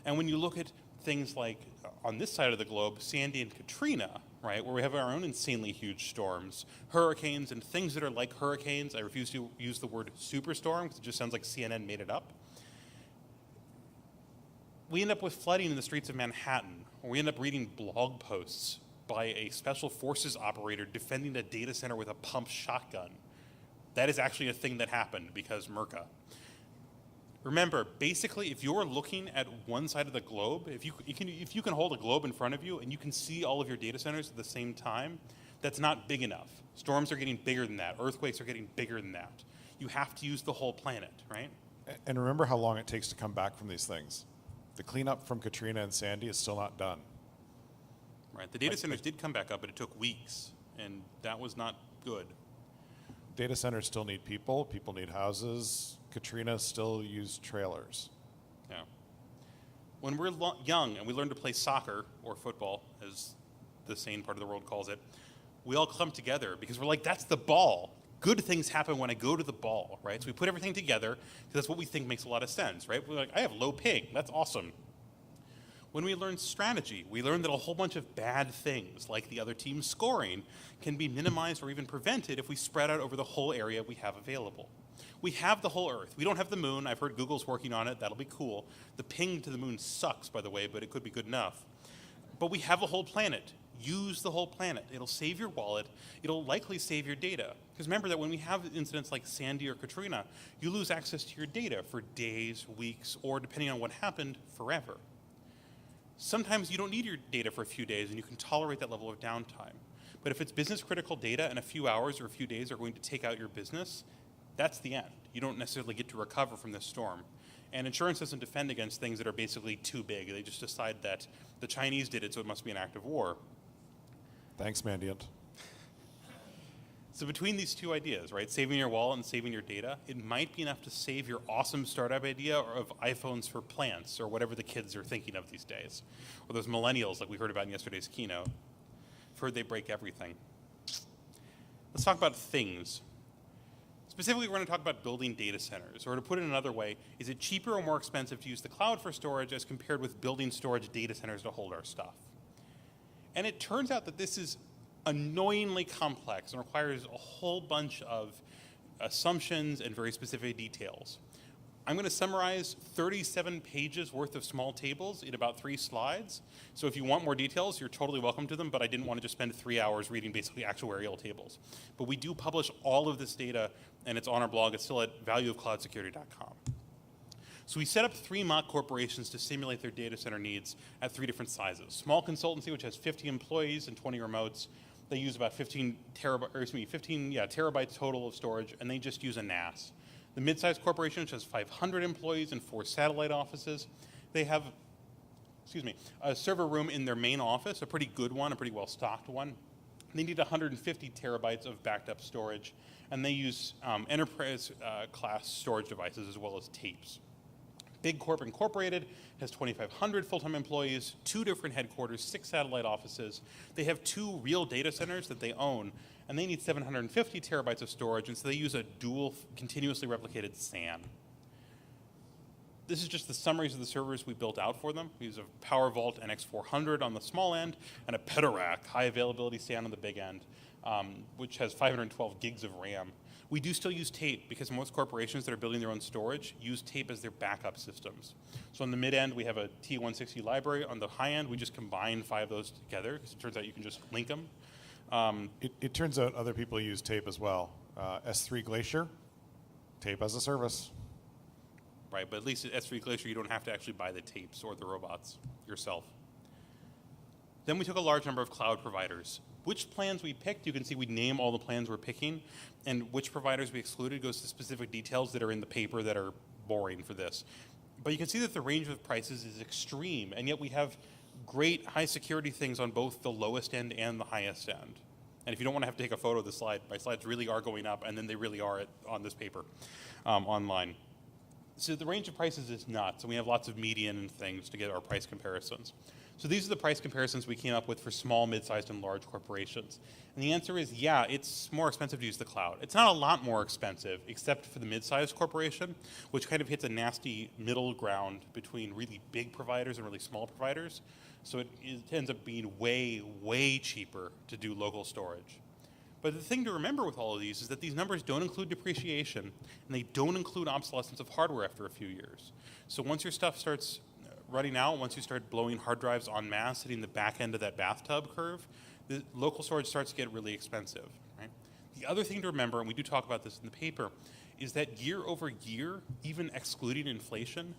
And when you look at things like, on this side of the globe, Sandy and Katrina, right, where we have our own insanely huge storms, hurricanes, and things that are like hurricanes. I refuse to use the word superstorm because it just sounds like CNN made it up. We end up with flooding in the streets of Manhattan, or we end up reading blog posts by a special forces operator defending a data center with a pump shotgun. That is actually a thing that happened because Merca. Remember, basically, if you're looking at one side of the globe, if you can hold a globe in front of you and you can see all of your data centers at the same time, that's not big enough. Storms are getting bigger than that. Earthquakes are getting bigger than that. You have to use the whole planet, right? And remember how long it takes to come back from these things. The cleanup from Katrina and Sandy is still not done. Right. The data centers did come back up, but it took weeks, and that was not good. Data centers still need people. People need houses. Katrina still used trailers. Yeah. When we're young and we learn to play soccer or football, as the sane part of the world calls it, we all clump together because we're like, that's the ball. Good things happen when I go to the ball, right? So we put everything together because that's what we think makes a lot of sense, right? We're like, I have low ping. That's awesome. When we learn strategy, we learn that a whole bunch of bad things, like the other team scoring, can be minimized or even prevented if we spread out over the whole area we have available. We have the whole Earth. We don't have the moon. I've heard Google's working on it. That'll be cool. The ping to the moon sucks, by the way, but it could be good enough. But we have a whole planet. use the whole planet. It'll save your wallet. It'll likely save your data. Because remember that when we have incidents like Sandy or Katrina, you lose access to your data for days, weeks, or depending on what happened, forever. Sometimes you don't need your data for a few days and you can tolerate that level of downtime. But if it's business critical data and a few hours or a few days are going to take out your business, that's the end. You don't necessarily get to recover from this storm. And insurance doesn't defend against things that are basically too big. They just decide that the Chinese did it, so it must be an act of war. Thanks, Mandiant. So between these two ideas, right, saving your wallet and saving your data, it might be enough to save your awesome startup idea of iPhones for plants or whatever the kids are thinking of these days. Or those millennials like we heard about in yesterday's keynote. I've heard they break everything. Let's talk about things. Specifically, we're going to talk about building data centers. Or to put it another way, is it cheaper or more expensive to use the cloud for storage as compared with building storage data centers to hold our stuff? And it turns out that this is annoyingly complex and requires a whole bunch of assumptions and very specific details. I'm going to summarize 37 pages worth of small tables in about 3 slides. So if you want more details, you're totally welcome to them, but I didn't want to just spend 3 hours reading basically actuarial tables. But we do publish all of this data, and it's on our blog. It's still at valueofcloudsecurity.com. So we set up 3 mock corporations to simulate their data center needs at 3 different sizes. Small consultancy, which has 50 employees and 20 remotes. They use about 15 terabytes total of storage, and they just use a NAS. The mid-sized corporation, which has 500 employees and 4 satellite offices, they have, a server room in their main office, a pretty good one, a pretty well-stocked one. They need 150 terabytes of backed-up storage, and they use enterprise-class storage devices as well as tapes. Big Corp Incorporated has 2,500 full-time employees, 2 different headquarters, 6 satellite offices. They have 2 real data centers that they own, and they need 750 terabytes of storage, and so they use a dual continuously replicated SAN. This is just the summaries of the servers we built out for them. We use a PowerVault NX400 on the small end and a Petarak high availability SAN on the big end, which has 512 gigs of RAM. We do still use tape because most corporations that are building their own storage use tape as their backup systems. So on the mid end, we have a T160 library. On the high end, we just combine 5 of those together because it turns out you can just link them. It turns out other people use tape as well. S3 Glacier, tape as a service. Right, but at least at S3 Glacier, you don't have to actually buy the tapes or the robots yourself. Then we took a large number of cloud providers. Which plans we picked, you can see we name all the plans we're picking, and which providers we excluded goes to specific details that are in the paper that are boring for this. But you can see that the range of prices is extreme, and yet we have great high security things on both the lowest end and the highest end. And if you don't want to have to take a photo of the slide, my slides really are going up, and then they really are on this paper online. So the range of prices is nuts, and we have lots of median and things to get our price comparisons. So these are the price comparisons we came up with for small, mid-sized, and large corporations. And the answer is, yeah, it's more expensive to use the cloud. It's not a lot more expensive, except for the mid-sized corporation, which kind of hits a nasty middle ground between really big providers and really small providers. So it ends up being way, way cheaper to do local storage. But the thing to remember with all of these is that these numbers don't include depreciation, and they don't include obsolescence of hardware after a few years. So once your stuff starts running out, once you start blowing hard drives en masse, hitting the back end of that bathtub curve, the local storage starts to get really expensive. Right? The other thing to remember, and we do talk about this in the paper, is that year over year, even excluding inflation,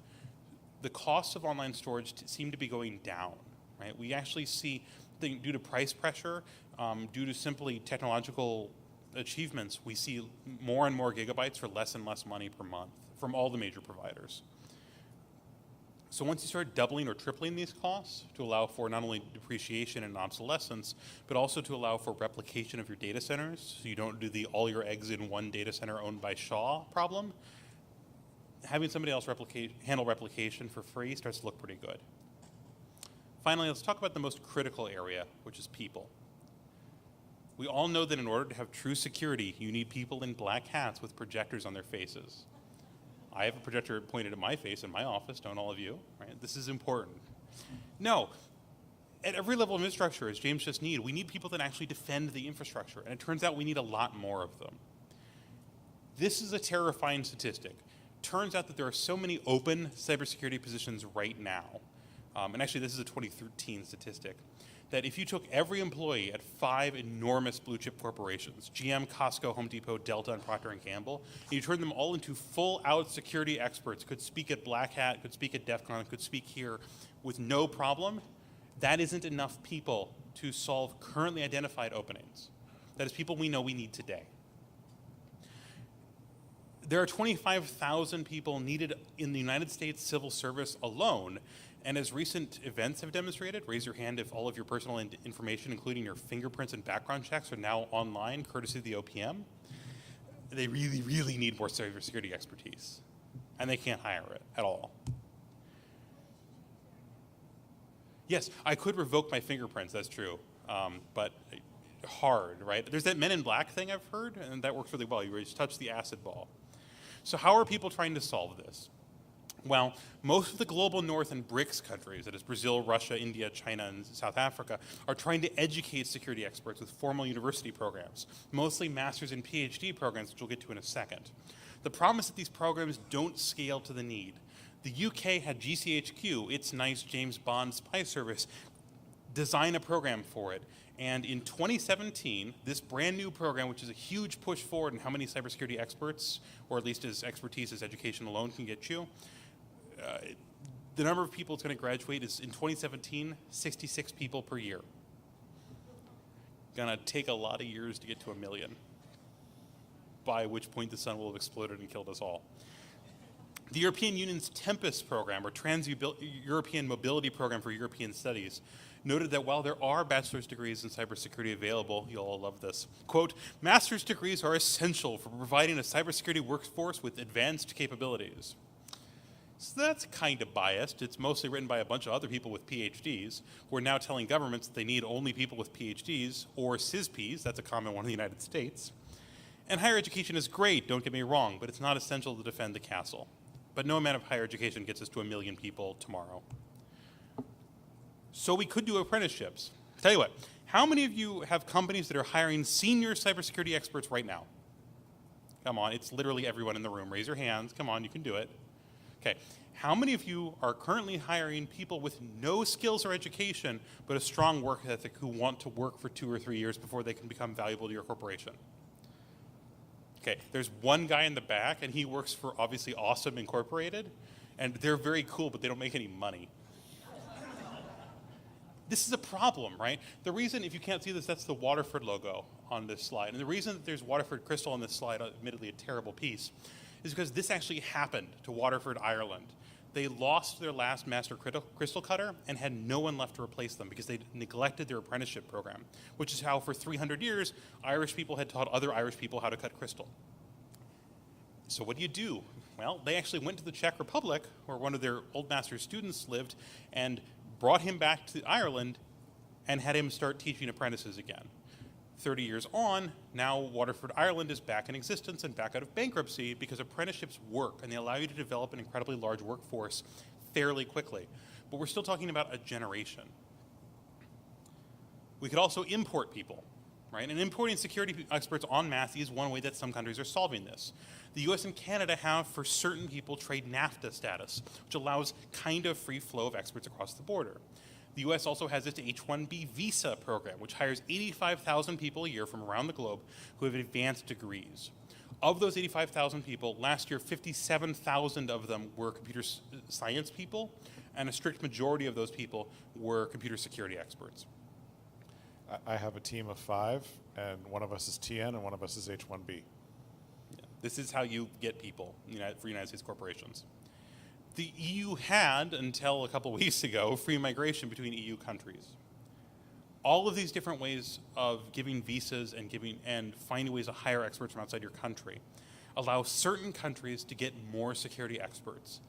the costs of online storage seem to be going down. Right? We actually see, due to price pressure, due to simply technological achievements, we see more and more gigabytes for less and less money per month from all the major providers. So once you start doubling or tripling these costs to allow for not only depreciation and obsolescence, but also to allow for replication of your data centers, so you don't do the all your eggs in one data center owned by Shaw problem, having somebody else handle replication for free starts to look pretty good. Finally, let's talk about the most critical area, which is people. We all know that in order to have true security, you need people in black hats with projectors on their faces. I have a projector pointed at my face in my office, don't all of you? Right? This is important. No, at every level of infrastructure, as James just we need people that actually defend the infrastructure, and it turns out we need a lot more of them. This is a terrifying statistic. Turns out that there are so many open cybersecurity positions right now and actually this is a 2013 statistic, that if you took every employee at 5 enormous blue chip corporations, GM, Costco, Home Depot, Delta, and Procter & Gamble, and you turned them all into full-out security experts, could speak at Black Hat, could speak at DEF CON, could speak here with no problem, that isn't enough people to solve currently identified openings. That is people we know we need today. There are 25,000 people needed in the United States civil service alone, and as recent events have demonstrated, raise your hand if all of your personal information, including your fingerprints and background checks, are now online, courtesy of the OPM. They really, really need more cybersecurity expertise, and they can't hire it at all. Yes, I could revoke my fingerprints, that's true, but hard, right? There's that Men in Black thing I've heard, and that works really well. You just touch the acid ball. So how are people trying to solve this? Well, most of the global north and BRICS countries, that is Brazil, Russia, India, China, and South Africa, are trying to educate security experts with formal university programs, mostly master's and PhD programs, which we'll get to in a second. The problem is that these programs don't scale to the need. The UK had GCHQ, its nice James Bond spy service, design a program for it. And in 2017, this brand new program, which is a huge push forward in how many cybersecurity experts, or at least as expertise as education alone can get you, the number of people it's going to graduate is, in 2017, 66 people per year. Gonna take a lot of years to get to 1 million, by which point the sun will have exploded and killed us all. The European Union's Tempest program, or Trans-European Mobility Program for European Studies, noted that while there are bachelor's degrees in cybersecurity available, you'll all love this, quote, master's degrees are essential for providing a cybersecurity workforce with advanced capabilities. So that's kind of biased. It's mostly written by a bunch of other people with PhDs who are now telling governments that they need only people with PhDs or CISPs, that's a common one in the United States. And higher education is great, don't get me wrong, but it's not essential to defend the castle. But no amount of higher education gets us to 1 million people tomorrow. So we could do apprenticeships. Tell you what, how many of you have companies that are hiring senior cybersecurity experts right now? Come on, it's literally everyone in the room. Raise your hands, come on, you can do it. Okay, how many of you are currently hiring people with no skills or education, but a strong work ethic who want to work for 2 or 3 years before they can become valuable to your corporation? Okay, there's one guy in the back, and he works for obviously Awesome Incorporated, and they're very cool, but they don't make any money. This is a problem, right? The reason, if you can't see this, that's the Waterford logo on this slide. And the reason that there's Waterford Crystal on this slide, admittedly a terrible piece, is because this actually happened to Waterford, Ireland. They lost their last master crystal cutter and had no one left to replace them because they neglected their apprenticeship program, which is how for 300 years, Irish people had taught other Irish people how to cut crystal. So what do? Well, they actually went to the Czech Republic, where one of their old master's students lived, and brought him back to Ireland and had him start teaching apprentices again. 30 years on, now Waterford, Ireland is back in existence and back out of bankruptcy because apprenticeships work and they allow you to develop an incredibly large workforce fairly quickly. But we're still talking about a generation. We could also import people, right? And importing security experts en masse is one way that some countries are solving this. The US and Canada have, for certain people, trade NAFTA status, which allows kind of free flow of experts across the border. The US also has its H-1B visa program, which hires 85,000 people a year from around the globe who have advanced degrees. Of those 85,000 people, last year 57,000 of them were computer science people, and a strict majority of those people were computer security experts. I have a team of 5, and one of us is TN and one of us is H-1B. This is how you get people for United States corporations. The EU had, until a couple weeks ago, free migration between EU countries. All of these different ways of giving visas and finding ways to hire experts from outside your country allow certain countries to get more security experts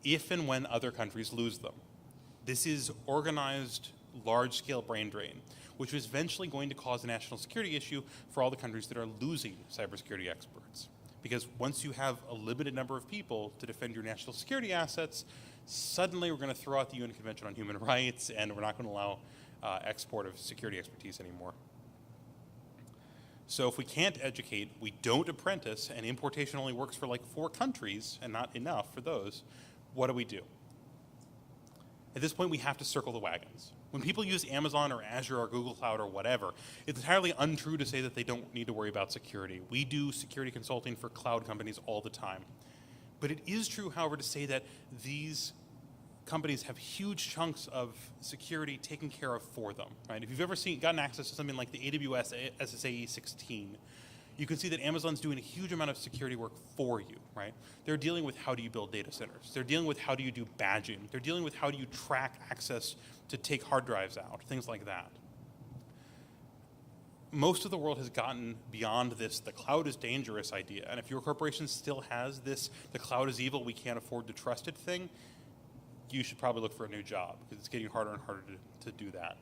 if and when other countries lose them. This is organized, large-scale brain drain, which is eventually going to cause a national security issue for all the countries that are losing cybersecurity experts. Because once you have a limited number of people to defend your national security assets, suddenly we're going to throw out the UN Convention on Human Rights, and we're not going to allow export of security expertise anymore. So if we can't educate, we don't apprentice, and importation only works for like 4 countries and not enough for those, what do we do? At this point, we have to circle the wagons. When people use Amazon or Azure or Google Cloud or whatever, it's entirely untrue to say that they don't need to worry about security. We do security consulting for cloud companies all the time. But it is true, however, to say that these companies have huge chunks of security taken care of for them, right? If you've ever gotten access to something like the AWS SSAE 16, you can see that Amazon's doing a huge amount of security work for you, right? They're dealing with how do you build data centers. They're dealing with how do you do badging. They're dealing with how do you track access to take hard drives out, things like that. Most of the world has gotten beyond this, the cloud is dangerous idea. And if your corporation still has this, the cloud is evil, we can't afford to trust it thing, you should probably look for a new job because it's getting harder and harder to do that.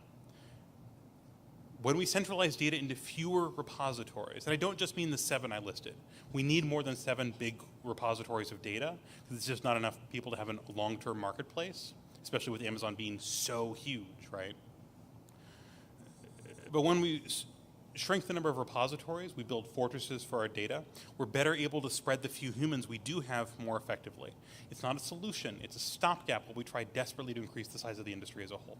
When we centralize data into fewer repositories, and I don't just mean the 7 I listed, we need more than 7 big repositories of data because it's just not enough people to have a long-term marketplace, especially with Amazon being so huge, right? But when we shrink the number of repositories, we build fortresses for our data, we're better able to spread the few humans we do have more effectively. It's not a solution, it's a stopgap while we try desperately to increase the size of the industry as a whole.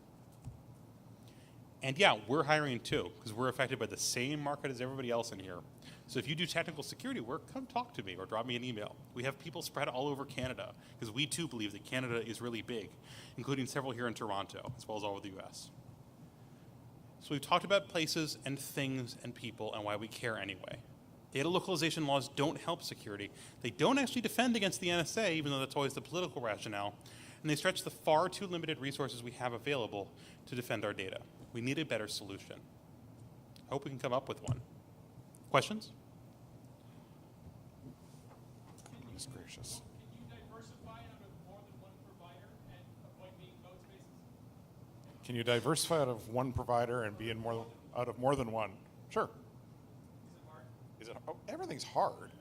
And yeah, we're hiring too, because we're affected by the same market as everybody else in here. So if you do technical security work, come talk to me or drop me an email. We have people spread all over Canada, because we too believe that Canada is really big, including several here in Toronto, as well as all over the US. So we've talked about places and things and people and why we care anyway. Data localization laws don't help security. They don't actually defend against the NSA, even though that's always the political rationale. And they stretch the far too limited resources we have available to defend our data. We need a better solution. I hope we can come up with one. Questions? Goodness gracious. Can you diversify out of more than one provider and avoid being code spaces? Can you diversify out of one provider and be in out of more than one? Sure. Is it hard? Oh, everything's hard.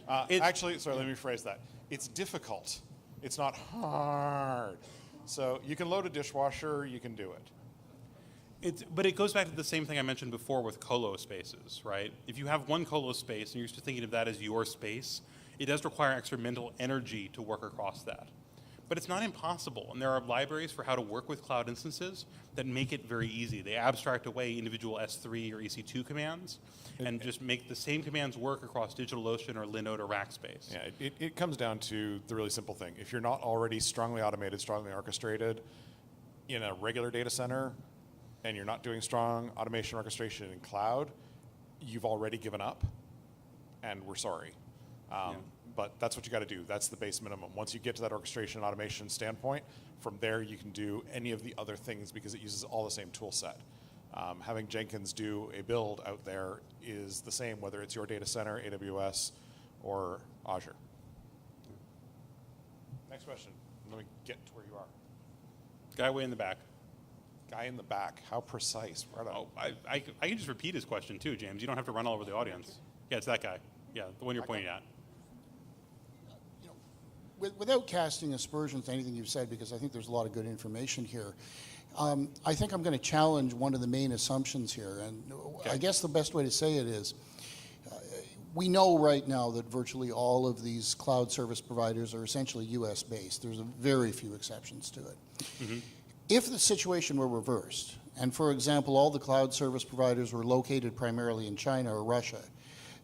Actually, sorry, let me rephrase that. It's difficult. It's not hard. So you can load a dishwasher, you can do it. But it goes back to the same thing I mentioned before with colo spaces, right? If you have one colo space and you're used to thinking of that as your space, it does require extra mental energy to work across that. But it's not impossible, and there are libraries for how to work with cloud instances that make it very easy. They abstract away individual S3 or EC2 commands and just make the same commands work across DigitalOcean or Linode or Rackspace. Yeah, it comes down to the really simple thing. If you're not already strongly automated, strongly orchestrated in a regular data center, and you're not doing strong automation orchestration in cloud, you've already given up, and we're sorry. But that's what you got to do. That's the base minimum. Once you get to that orchestration and automation standpoint, from there you can do any of the other things because it uses all the same tool set. Having Jenkins do a build out there is the same whether it's your data center, AWS, or Azure. Next question. Let me get to where you are. Guy way in the back. Guy in the back. How precise? Right on. Oh, I can just repeat his question too, James. You don't have to run all over the audience. Yeah, it's that guy. Yeah, the one you're pointing at. Without casting aspersions to anything you've said, because I think there's a lot of good information here, I think I'm going to challenge one of the main assumptions here. And I guess the best way to say it is, we know right now that virtually all of these cloud service providers are essentially US based. There's a very few exceptions to it. Mm-hmm. If the situation were reversed, and for example, all the cloud service providers were located primarily in China or Russia,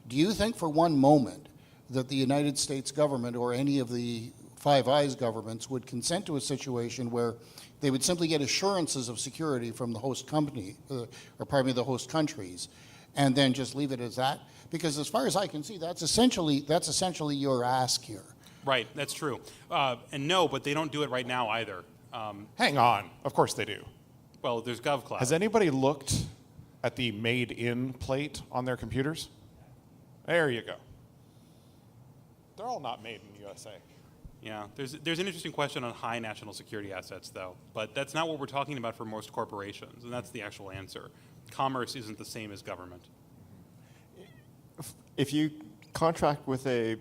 do you think for one moment that the United States government or any of the Five Eyes governments would consent to a situation where they would simply get assurances of security from the host company, the host countries, and then just leave it as that? Because as far as I can see, that's essentially your ask here. Right, that's true. And no, but they don't do it right now either. Hang on. Of course they do. Well, there's GovCloud. Has anybody looked at the made in plate on their computers? There you go. They're all not made in the USA. Yeah, there's an interesting question on high national security assets, though. But that's not what we're talking about for most corporations, and that's the actual answer. Commerce isn't the same as government. If you contract with a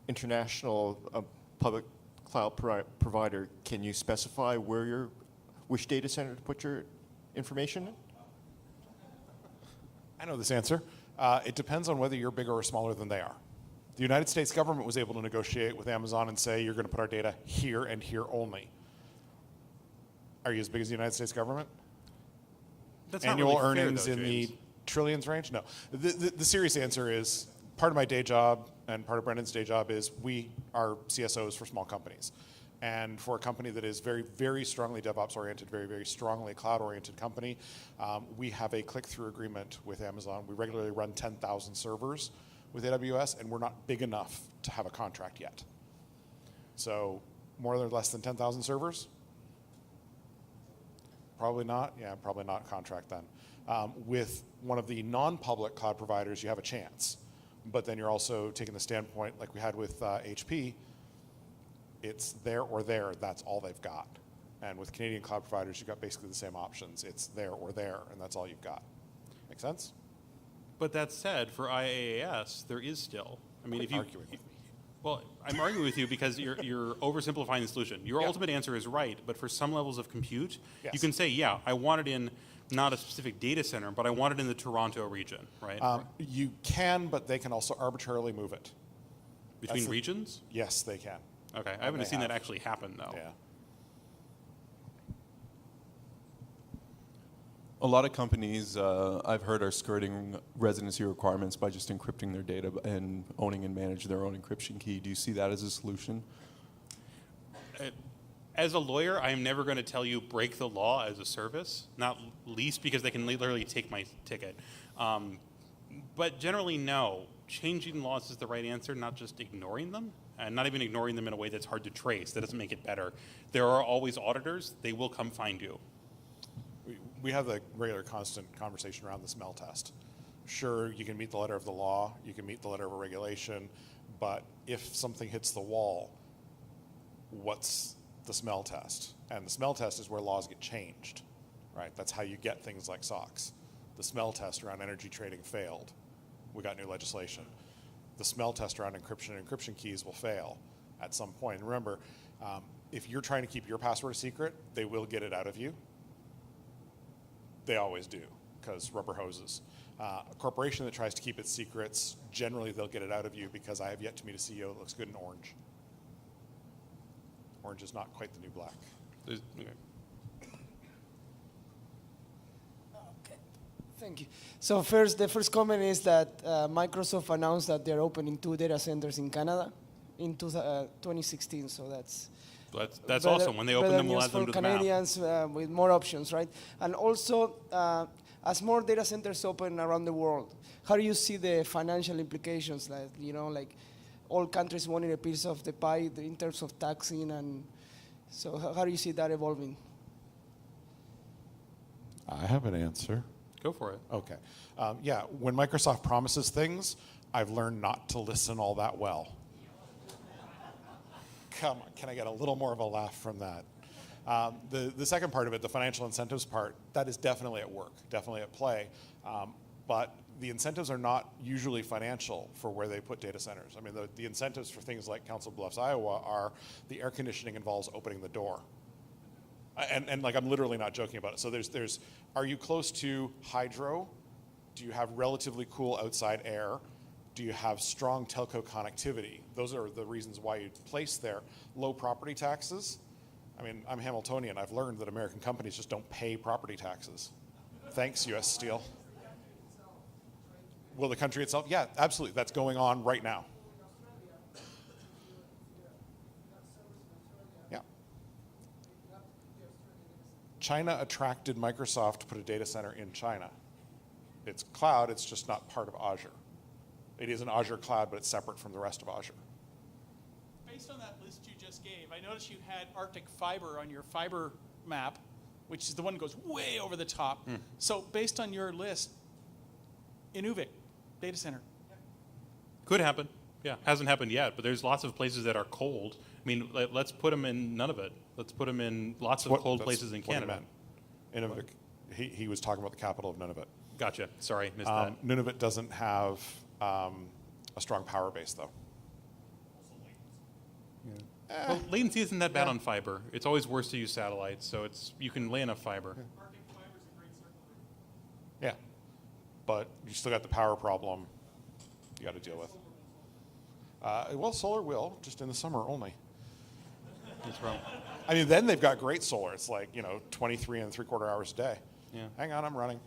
international public cloud provider, can you specify which data center to put your information in? I know this answer. It depends on whether you're bigger or smaller than they are. The United States government was able to negotiate with Amazon and say, you're going to put our data here and here only. Are you as big as the United States government? That's not Annual really fair, earnings though, in James. the trillions range? No. The serious answer is part of my day job and part of Brendan's day job is we are CSOs for small companies. And for a company that is very, very strongly DevOps oriented, very, very strongly cloud oriented company, we have a click-through agreement with Amazon. We regularly run 10,000 servers with AWS, and we're not big enough to have a contract yet. So more or less than 10,000 servers? Probably not. Yeah, probably not contract then. With one of the non-public cloud providers, you have a chance. But then you're also taking the standpoint, like we had with HP, it's there or there. That's all they've got. And with Canadian cloud providers, you've got basically the same options. It's there or there, and that's all you've got. Make sense? But that said, for IaaS, there is still. I mean, if you Arguing with me. well, I'm arguing with you because you're oversimplifying the solution. Your Yeah. ultimate answer is right, but for some levels of compute, Yes. you can say, yeah, I want it in not a specific data center, but I want it in the Toronto region, right? You can, but they can also arbitrarily move it. Between the- regions? Yes, they can. Okay, I haven't they seen that have. actually happen though. Yeah. A lot of companies I've heard are skirting residency requirements by just encrypting their data and owning and manage their own encryption key. Do you see that as a solution? As a lawyer, I am never going to tell you break the law as a service, not least because they can literally take my ticket. But generally, no. Changing laws is the right answer, not just ignoring them, and not even ignoring them in a way that's hard to trace. That doesn't make it better. There are always auditors. They will come find you. We have the regular constant conversation around the smell test. Sure, you can meet the letter of the law, you can meet the letter of a regulation, but if something hits the wall, what's the smell test? And the smell test is where laws get changed, right? That's how you get things like SOX. The smell test around energy trading failed. We got new legislation. The smell test around encryption and encryption keys will fail at some point. And remember, if you're trying to keep your password a secret, they will get it out of you. They always do, because rubber hoses. A corporation that tries to keep its secrets, generally they'll get it out of you because I have yet to meet a CEO that looks good in orange. Orange is not quite the new black. Okay. Thank you. So first, the first comment is that Microsoft announced that they're opening 2 data centers in Canada in 2016. So that's That's better- awesome. When they open better them, we'll news add them for to the map. Canadians with more options, right? And also, as more data centers open around the world, how do you see the financial implications? Like, like all countries wanting a piece of the pie in terms of taxing, and so how do you see that evolving? I have an answer. Go for it. Okay. Yeah, when Microsoft promises things, I've learned not to listen all that well. Come on, can I get a little more of a laugh from that? The second part of it, the financial incentives part, that is definitely at work, definitely at play. But the incentives are not usually financial for where they put data centers. I mean, the incentives for things like Council Bluffs, Iowa are the air conditioning involves opening the door. And like, I'm literally not joking about it. So there's, are you close to hydro? Do you have relatively cool outside air? Do you have strong telco connectivity? Those are the reasons why you place there. Low property taxes. I mean, I'm Hamiltonian. I've learned that American companies just don't pay property taxes. Thanks, U.S. Steel. Will the country itself? Yeah, absolutely. That's going on right now. Yeah. China attracted Microsoft to put a data center in China. It's cloud, it's just not part of Azure. It is an Azure cloud, but it's separate from the rest of Azure. Based on that list you just gave, I noticed you had Arctic fiber on your fiber map, which is the one that goes way over the top. So based on your list, Inuvik, data center. Could happen. Yeah, hasn't happened yet, but there's lots of places that are cold. I mean, let's put them in Nunavut. Let's put them in lots of cold That's places in what he Canada. meant. Nunavut. He was talking about the capital of Nunavut. Gotcha. Sorry, missed that. Nunavut doesn't have a strong power base, though. Well, latency isn't that bad on fiber. It's always worse to use satellites, so you can lay enough fiber. Arctic fiber is a great circle. Yeah, but you still got the power problem you got to deal with. Well, solar will, just in the summer only. That's wrong. I mean, then they've got great solar. It's like, 23 and 3/4 hours a day. Yeah. Hang on, I'm running.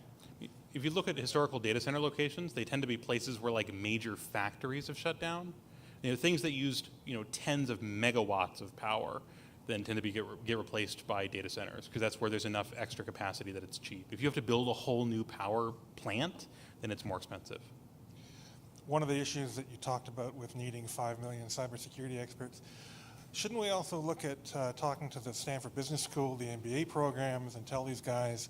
If you look at historical data center locations, they tend to be places where like major factories have shut down. Things that used tens of megawatts of power then tend to get replaced by data centers because that's where there's enough extra capacity that it's cheap. If you have to build a whole new power plant, then it's more expensive. One of the issues that you talked about with needing 5 million cybersecurity experts, shouldn't we also look at talking to the Stanford Business School, the MBA programs, and tell these guys,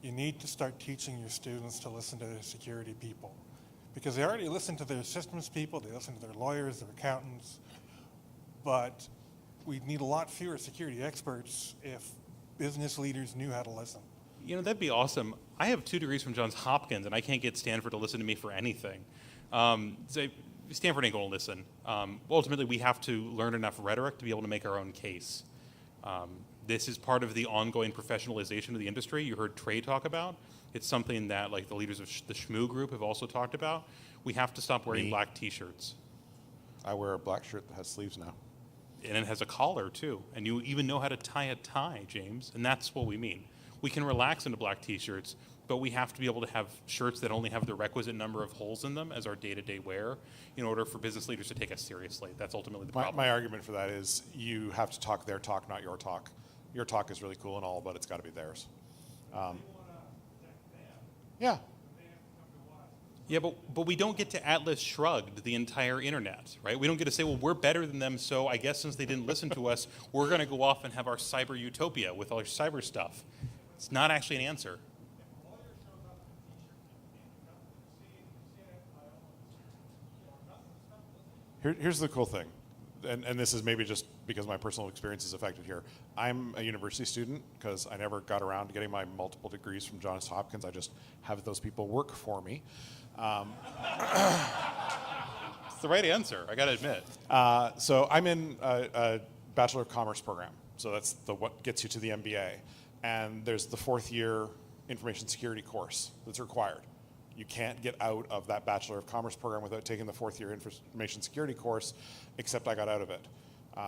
you need to start teaching your students to listen to their security people? Because they already listen to their systems people, they listen to their lawyers, their accountants, but we need a lot fewer security experts if business leaders knew how to listen. That'd be awesome. I have 2 degrees from Johns Hopkins, and I can't get Stanford to listen to me for anything. Stanford ain't going to listen. Ultimately, we have to learn enough rhetoric to be able to make our own case. This is part of the ongoing professionalization of the industry you heard Trey talk about. It's something that like the leaders of the Shmoo group have also talked about. We have to stop wearing black T-shirts. I wear a black shirt that has sleeves now. And it has a collar, too. And you even know how to tie a tie, James. And that's what we mean. We can relax into black T-shirts, but we have to be able to have shirts that only have the requisite number of holes in them as our day-to-day wear in order for business leaders to take us seriously. That's ultimately the problem. My argument for that is you have to talk their talk, not your talk. Your talk is really cool and all, but it's got to be theirs. Yeah. Yeah, but we don't get to Atlas Shrugged the entire internet, right? We don't get to say, well, we're better than them, so I guess since they didn't listen to us, we're going to go off and have our cyber utopia with all our cyber stuff. It's not actually an answer. Here's the cool thing, and this is maybe just because my personal experience is affected here. I'm a university student because I never got around to getting my multiple degrees from Johns Hopkins. I just have those people work for me. It's the right answer, I got to admit. So I'm in a Bachelor of Commerce program. So that's what gets you to the MBA. And there's the 4th year information security course that's required. You can't get out of that Bachelor of Commerce program without taking the 4th year information security course, except I got out of it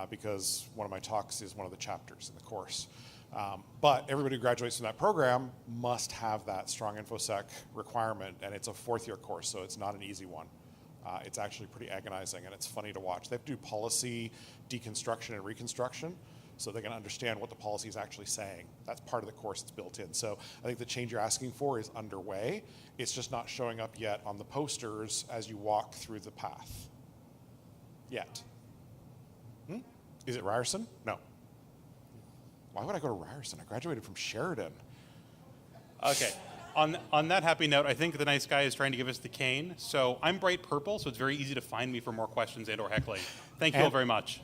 because one of my talks is one of the chapters in the course. But everybody who graduates from that program must have that strong InfoSec requirement, and it's a 4th year course, so it's not an easy one. It's actually pretty agonizing, and it's funny to watch. They have to do policy deconstruction and reconstruction so they can understand what the policy is actually saying. That's part of the course that's built in. So I think the change you're asking for is underway. It's just not showing up yet on the posters as you walk through the path. Yet. Is it Ryerson? No. Why would I go to Ryerson? I graduated from Sheridan. Okay. On that happy note, I think the nice guy is trying to give us the cane. So I'm bright purple, so it's very easy to find me for more questions and or heckling. Thank you all very much.